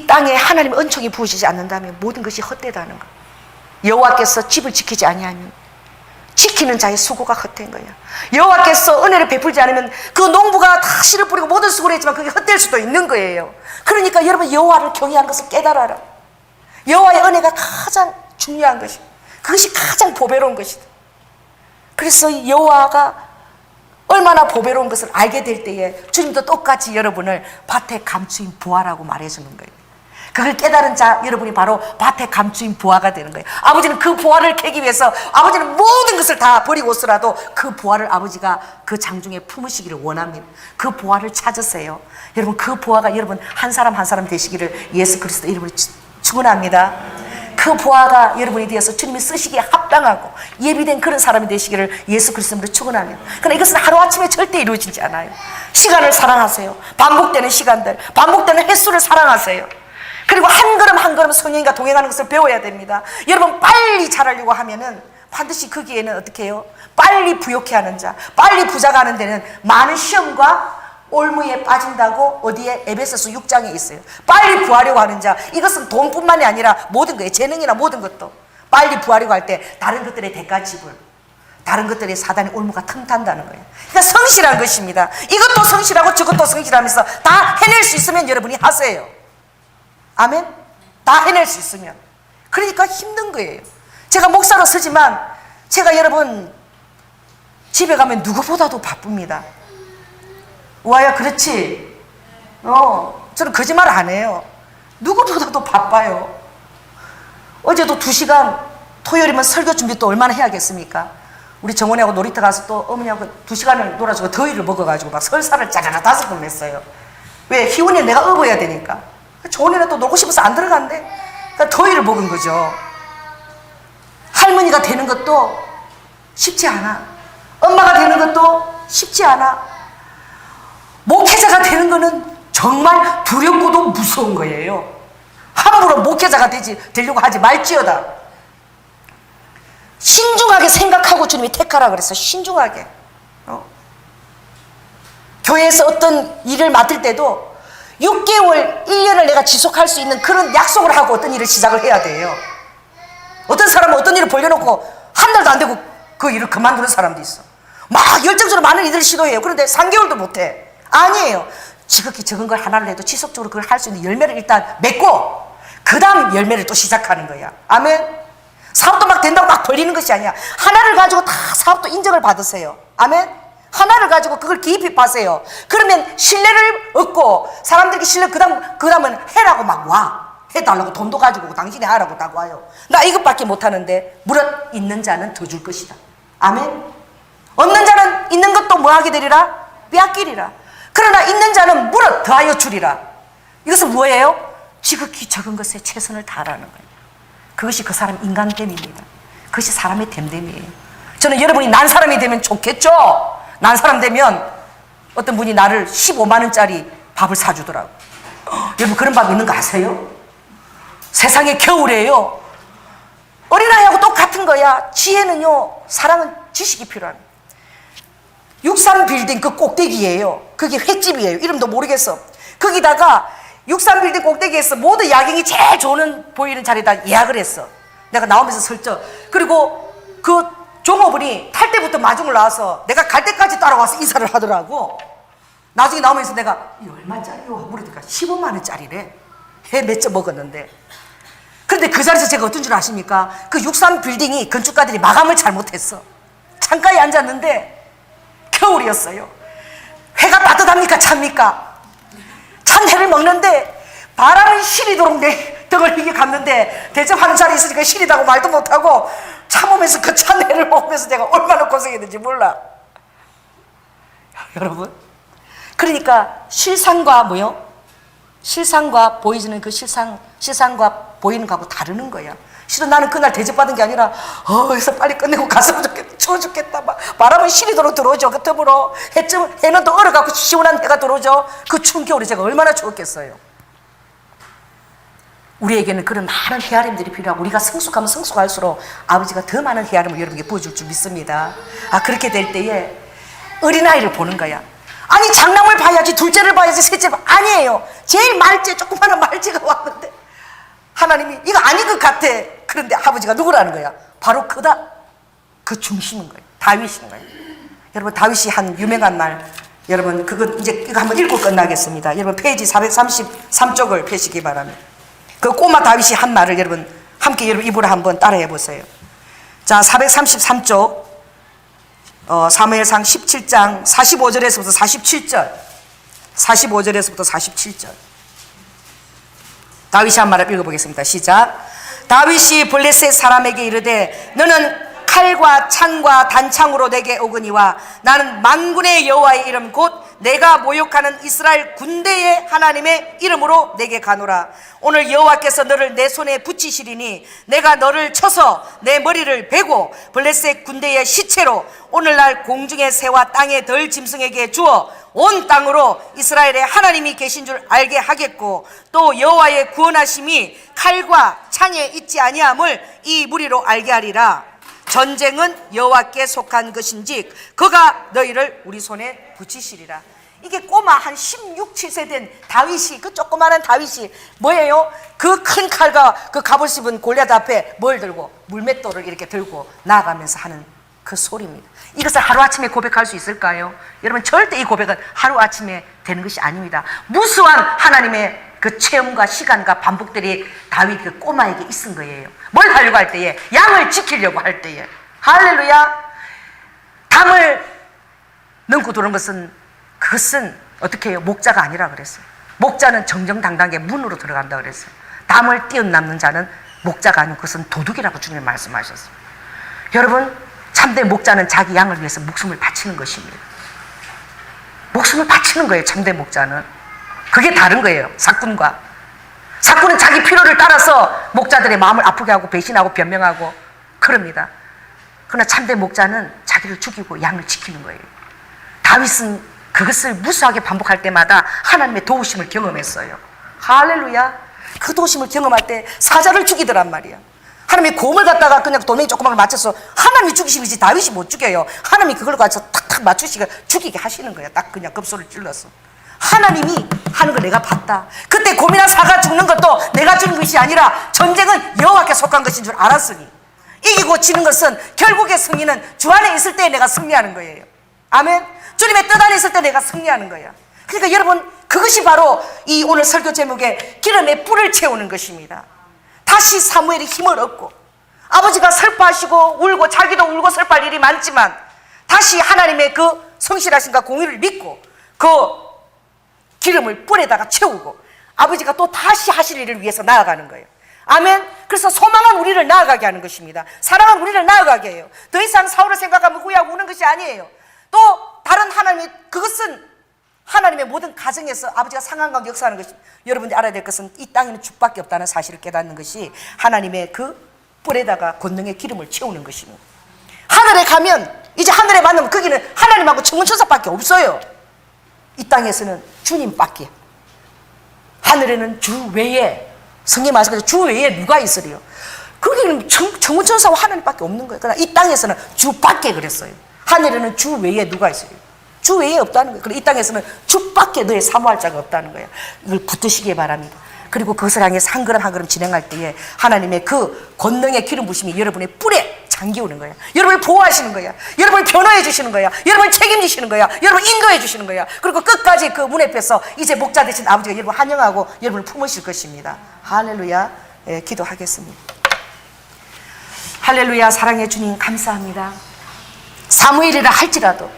땅에 하나님의 은총이 부으시지 않는다면 모든 것이 헛되다는 거. 여호와께서 집을 지키지 아니하면 지키는 자의 수고가 헛된 거야. 여호와께서 은혜를 베풀지 않으면 그 농부가 다 씨를 뿌리고 모든 수고를 했지만 그게 헛될 수도 있는 거예요. 그러니까 여러분, 여호와를 경외하는 것을 깨달아라. 여호와의 은혜가 가장 중요한 것이다. 그것이 가장 보배로운 것이다. 그래서 여호와가 얼마나 보배로운 것을 알게 될 때에 주님도 똑같이 여러분을 밭에 감추인 부하라고 말해주는 거예요. 그걸 깨달은 자, 여러분이 바로 밭에 감추인 부하가 되는 거예요. 아버지는 그 부하를 캐기 위해서 아버지는 모든 것을 다 버리고 오더라도 그 부하를 아버지가 그 장중에 품으시기를 원합니다. 그 부하를 찾으세요. 여러분, 그 부하가 여러분 한 사람 한 사람 되시기를 예수 그리스도 이름으로 축원합니다. 그 부하가 여러분이 되어서 주님이 쓰시기에 합당하고 예비된 그런 사람이 되시기를 예수 그리스도로 축원합니다. 그러나 이것은 하루아침에 절대 이루어지지 않아요. 시간을 사랑하세요. 반복되는 시간들, 반복되는 횟수를 사랑하세요. 그리고 한 걸음 한 걸음 성령님과 동행하는 것을 배워야 됩니다. 여러분, 빨리 잘하려고 하면은 반드시 거기에는 어떻게 해요? 빨리 부욕해 하는 자, 빨리 부자가 하는 데는 많은 시험과 올무에 빠진다고 어디에 에베소서 6장에 있어요. 빨리 부하려고 하는 자, 이것은 돈뿐만이 아니라 모든 거예요. 재능이나 모든 것도 빨리 부하려고 할 때 다른 것들의 대가 지불, 다른 것들의 사단의 올무가 틈탄다는 거예요. 그러니까 성실한 것입니다. 이것도 성실하고 저것도 성실하면서 다 해낼 수 있으면 여러분이 하세요. 아멘? 다 해낼 수 있으면. 그러니까 힘든 거예요. 제가 목사로 서지만 제가 여러분 집에 가면 누구보다도 바쁩니다. 와야 그렇지? 저는 거짓말 안 해요. 누구보다도 바빠요. 어제도 2시간, 토요일이면 설교 준비 또 얼마나 해야겠습니까? 우리 정원이하고 놀이터 가서 또 어머니하고 2시간을 놀아주고 더위를 먹어가지고 막 설사를 짜자자 5번 냈어요. 왜? 희원이는 내가 업어야 되니까. 정원이는 또 놀고 싶어서 안 들어간대. 그러니까 더위를 먹은 거죠. 할머니가 되는 것도 쉽지 않아. 엄마가 되는 것도 쉽지 않아. 목회자가 되는 거는 정말 두렵고도 무서운 거예요. 함부로 목회자가 되려고 하지 말지어다. 신중하게 생각하고 주님이 택하라 그랬어. 신중하게. 교회에서 어떤 일을 맡을 때도 6개월, 1년을 내가 지속할 수 있는 그런 약속을 하고 어떤 일을 시작을 해야 돼요. 어떤 사람은 어떤 일을 벌려놓고 한 달도 안 되고 그 일을 그만두는 사람도 있어. 막 열정적으로 많은 일을 시도해요. 그런데 3개월도 못해. 아니에요. 지극히 적은 걸 하나를 해도 지속적으로 그걸 할 수 있는 열매를 일단 맺고 그 다음 열매를 또 시작하는 거야. 아멘. 사업도 막 된다고 막 벌리는 것이 아니야. 하나를 가지고 다 사업도 인정을 받으세요. 아멘. 하나를 가지고 그걸 깊이 파세요. 그러면 신뢰를 얻고 사람들에게 신뢰, 그 다음은 해라고 막 와. 해달라고 돈도 가지고 당신이 하라고 딱 와요. 나 이것밖에 못하는데 무릇 있는 자는 더 줄 것이다. 아멘. 없는 자는 있는 것도 뭐 하게 되리라? 빼앗기리라. 그러나 있는 자는 무릇 더하여 주리라. 이것은 뭐예요? 지극히 적은 것에 최선을 다하라는 거예요. 그것이 그 사람 인간됨입니다. 그것이 사람의 됨됨이에요. 저는 여러분이 난 사람이 되면 좋겠죠? 난 사람 되면 어떤 분이 나를 15만 원짜리 밥을 사주더라고. 여러분 그런 밥 있는 거 아세요? 세상에 겨울에요. 어린아이하고 똑같은 거야. 지혜는요, 사랑은 지식이 필요합니다. 63빌딩 그 꼭대기예요. 그게 횟집이에요. 이름도 모르겠어. 거기다가 63빌딩 꼭대기에서 모든 야경이 제일 좋은 보이는 자리에다 예약을 했어. 내가 나오면서 설정. 그리고 그 종업원이 탈 때부터 마중을 나와서 내가 갈 때까지 따라와서 인사를 하더라고. 나중에 나오면서 내가 이 얼마짜리요? 물으니까 15만 원짜리래. 해 몇 점 먹었는데. 그런데 그 자리에서 제가 어떤 줄 아십니까? 그 63 빌딩이 건축가들이 마감을 잘못했어. 창가에 앉았는데 겨울이었어요. 해가 따뜻합니까 찹니까? 찬 해를 먹는데 바람은 시리도록 내 등을 이게 갔는데 대접하는 자리에 있으니까 시리다고 말도 못하고 참으면서 그 찬 해를 먹으면서 내가 얼마나 고생했는지 몰라. 여러분, 그러니까 실상과 뭐요? 실상과 보이지는 그 실상과 보이는 거하고 다르는 거야. 실은 나는 그날 대접받은 게 아니라 그래서 빨리 끝내고 갔으면 좋겠다. 추워 죽겠다. 막 바람은 시리도록 들어오죠. 그 틈으로 해는 또 얼어갖고 시원한 해가 들어오죠. 그 추운 겨울에 제가 얼마나 추웠겠어요. 우리에게는 그런 많은 헤아림들이 필요하고 우리가 성숙하면 성숙할수록 아버지가 더 많은 헤아림을 여러분에게 보여줄 줄 믿습니다. 그렇게 될 때에 어린아이를 보는 거야. 아니 장남을 봐야지, 둘째를 봐야지, 셋째 아니에요. 제일 말째 조그마한 말째가 왔는데 하나님이 이거 아닌 것 같아. 그런데 아버지가 누구라는 거야? 바로 그다. 그 중심인 거예요. 다윗인 거예요. 여러분, 다윗이 한 유명한 말, 여러분 그거 이제 이거 한번 읽고 끝나겠습니다. 여러분 페이지 433쪽을 펴시기 바랍니다. 그 꼬마 다윗이 한 말을 여러분 함께 여러분 입으로 한번 따라해 보세요. 자, 433쪽 사무엘상 17장 45절에서부터 47절 45절에서부터 47절 다윗이 한 말을 읽어보겠습니다. 시작. 다윗이 블레셋 사람에게 이르되 너는 칼과 창과 단창으로 내게 오거니와 나는 만군의 여호와의 이름 곧 내가 모욕하는 이스라엘 군대의 하나님의 이름으로 내게 가노라. 오늘 여호와께서 너를 내 손에 붙이시리니 내가 너를 쳐서 내 머리를 베고 블레셋 군대의 시체로 오늘날 공중의 새와 땅의 덜 짐승에게 주어 온 땅으로 이스라엘의 하나님이 계신 줄 알게 하겠고 또 여호와의 구원하심이 칼과 창에 있지 아니함을 이 무리로 알게 하리라. 전쟁은 여호와께 속한 것인지 그가 너희를 우리 손에 붙이시리라. 이게 꼬마 한 16, 17세 된 다윗이, 그 조그마한 다윗이 뭐예요? 그 큰 칼과 그 갑옷 입은 골리앗 앞에 뭘 들고? 물맷돌을 이렇게 들고 나아가면서 하는 그 소리입니다. 이것을 하루아침에 고백할 수 있을까요? 여러분, 절대 이 고백은 하루아침에 되는 것이 아닙니다. 무수한 하나님의 그 체험과 시간과 반복들이 다윗 그 꼬마에게 있은 거예요. 뭘 하려고 할 때에? 양을 지키려고 할 때에. 할렐루야. 담을 넘고 도는 것은, 그것은 어떻게 해요? 목자가 아니라 그랬어요. 목자는 정정당당하게 문으로 들어간다 그랬어요. 담을 뛰어넘는 자는 목자가 아니고 그것은 도둑이라고 주님이 말씀하셨어요. 여러분, 참된 목자는 자기 양을 위해서 목숨을 바치는 것입니다. 목숨을 바치는 거예요. 참된 목자는. 그게 다른 거예요. 사꾼과. 사꾼은 자기 필요를 따라서 목자들의 마음을 아프게 하고 배신하고 변명하고 그럽니다. 그러나 참된 목자는 자기를 죽이고 양을 지키는 거예요. 다윗은 그것을 무수하게 반복할 때마다 하나님의 도우심을 경험했어요. 할렐루야. 그 도우심을 경험할 때 사자를 죽이더란 말이야. 하나님이 곰을 갖다가 그냥 돌멩이 조그만 걸 맞춰서 하나님이 죽이시지 다윗이 못 죽여요. 하나님이 그걸 가지고 탁탁 맞추시고 죽이게 하시는 거야. 딱 그냥 급소를 찔러서. 하나님이 하는 걸 내가 봤다. 그때 곰이나 사가 죽는 것도 내가 죽는 것이 아니라 전쟁은 여호와께 속한 것인 줄 알았으니 이기고 지는 것은 결국의 승리는 주 안에 있을 때 내가 승리하는 거예요. 아멘. 주님의 뜻 안에 있을 때 내가 승리하는 거야. 그러니까 여러분, 그것이 바로 이 오늘 설교 제목의 기름에 뿔을 채우는 것입니다. 다시 사무엘이 힘을 얻고 아버지가 슬퍼하시고 울고 자기도 울고 슬퍼할 일이 많지만 다시 하나님의 그 성실하신가 공의를 믿고 그 기름을 뿔에다가 채우고 아버지가 또 다시 하실 일을 위해서 나아가는 거예요. 아멘. 그래서 소망은 우리를 나아가게 하는 것입니다. 사랑은 우리를 나아가게 해요. 더 이상 사울을 생각하면 후회하고 우는 것이 아니에요. 또 다른 하나님이, 그것은 하나님의 모든 가정에서 아버지가 상황과 역사하는 것입니다. 여러분들이 알아야 될 것은 이 땅에는 죽밖에 없다는 사실을 깨닫는 것이 하나님의 그 뿔에다가 권능의 기름을 채우는 것입니다. 하늘에 가면, 이제 하늘에 만나면 거기는 하나님하고 천군천사밖에 없어요. 이 땅에서는 주님밖에. 하늘에는 주 외에, 성경 말씀하신 주 외에 누가 있으리요? 거기는 천군천사와 하나님밖에 없는 거예요. 그러나 이 땅에서는 주밖에 그랬어요. 하늘에는 주 외에 누가 있어요? 주 외에 없다는 거예요. 그리고 이 땅에서는 주밖에 너의 사모할 자가 없다는 거예요. 이걸 붙드시기 바랍니다. 그리고 그것을 향해서 한 걸음 한 걸음 진행할 때에 하나님의 그 권능의 기름 부심이 여러분의 뿔에 잠기오는 거예요. 여러분을 보호하시는 거예요. 여러분을 변호해 주시는 거예요. 여러분을 책임지시는 거예요. 여러분을 인도해 주시는 거예요. 그리고 끝까지 그 문 앞에서 이제 목자 되신 아버지가 여러분 환영하고 여러분을 품으실 것입니다. 할렐루야. 기도하겠습니다. 할렐루야. 사랑의 주님 감사합니다. 사무엘이라 할지라도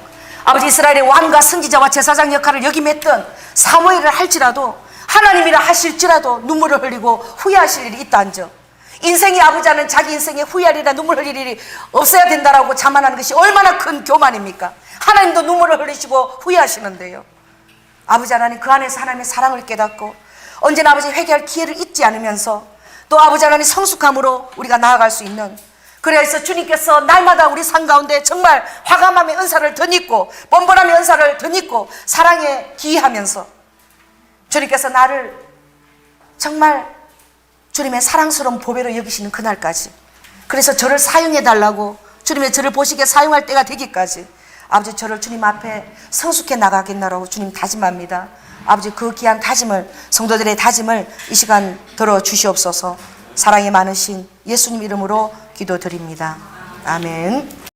아버지 이스라엘의 왕과 선지자와 제사장 역할을 역임했던 사무엘이라 할지라도 하나님이라 하실지라도 눈물을 흘리고 후회하실 일이 있다한저 인생의 아버지는 자기 인생에 후회할 일이나 눈물 흘릴 일이 없어야 된다라고 자만하는 것이 얼마나 큰 교만입니까? 하나님도 눈물을 흘리시고 후회하시는데요. 아버지 하나님 그 안에서 하나님의 사랑을 깨닫고 언제나 아버지 회개할 기회를 잊지 않으면서 또 아버지 하나님 성숙함으로 우리가 나아갈 수 있는 그래서 주님께서 날마다 우리 삶 가운데 정말 화감함의 은사를 덧입고 번번함의 은사를 덧입고 사랑에 기이하면서 주님께서 나를 정말 주님의 사랑스러운 보배로 여기시는 그날까지 그래서 저를 사용해달라고 주님의 저를 보시기에 사용할 때가 되기까지 아버지 저를 주님 앞에 성숙해 나가겠나라고 주님 다짐합니다. 아버지 그 귀한 다짐을 성도들의 다짐을 이 시간 들어주시옵소서. 사랑이 많으신 예수님 이름으로 기도드립니다. 아멘.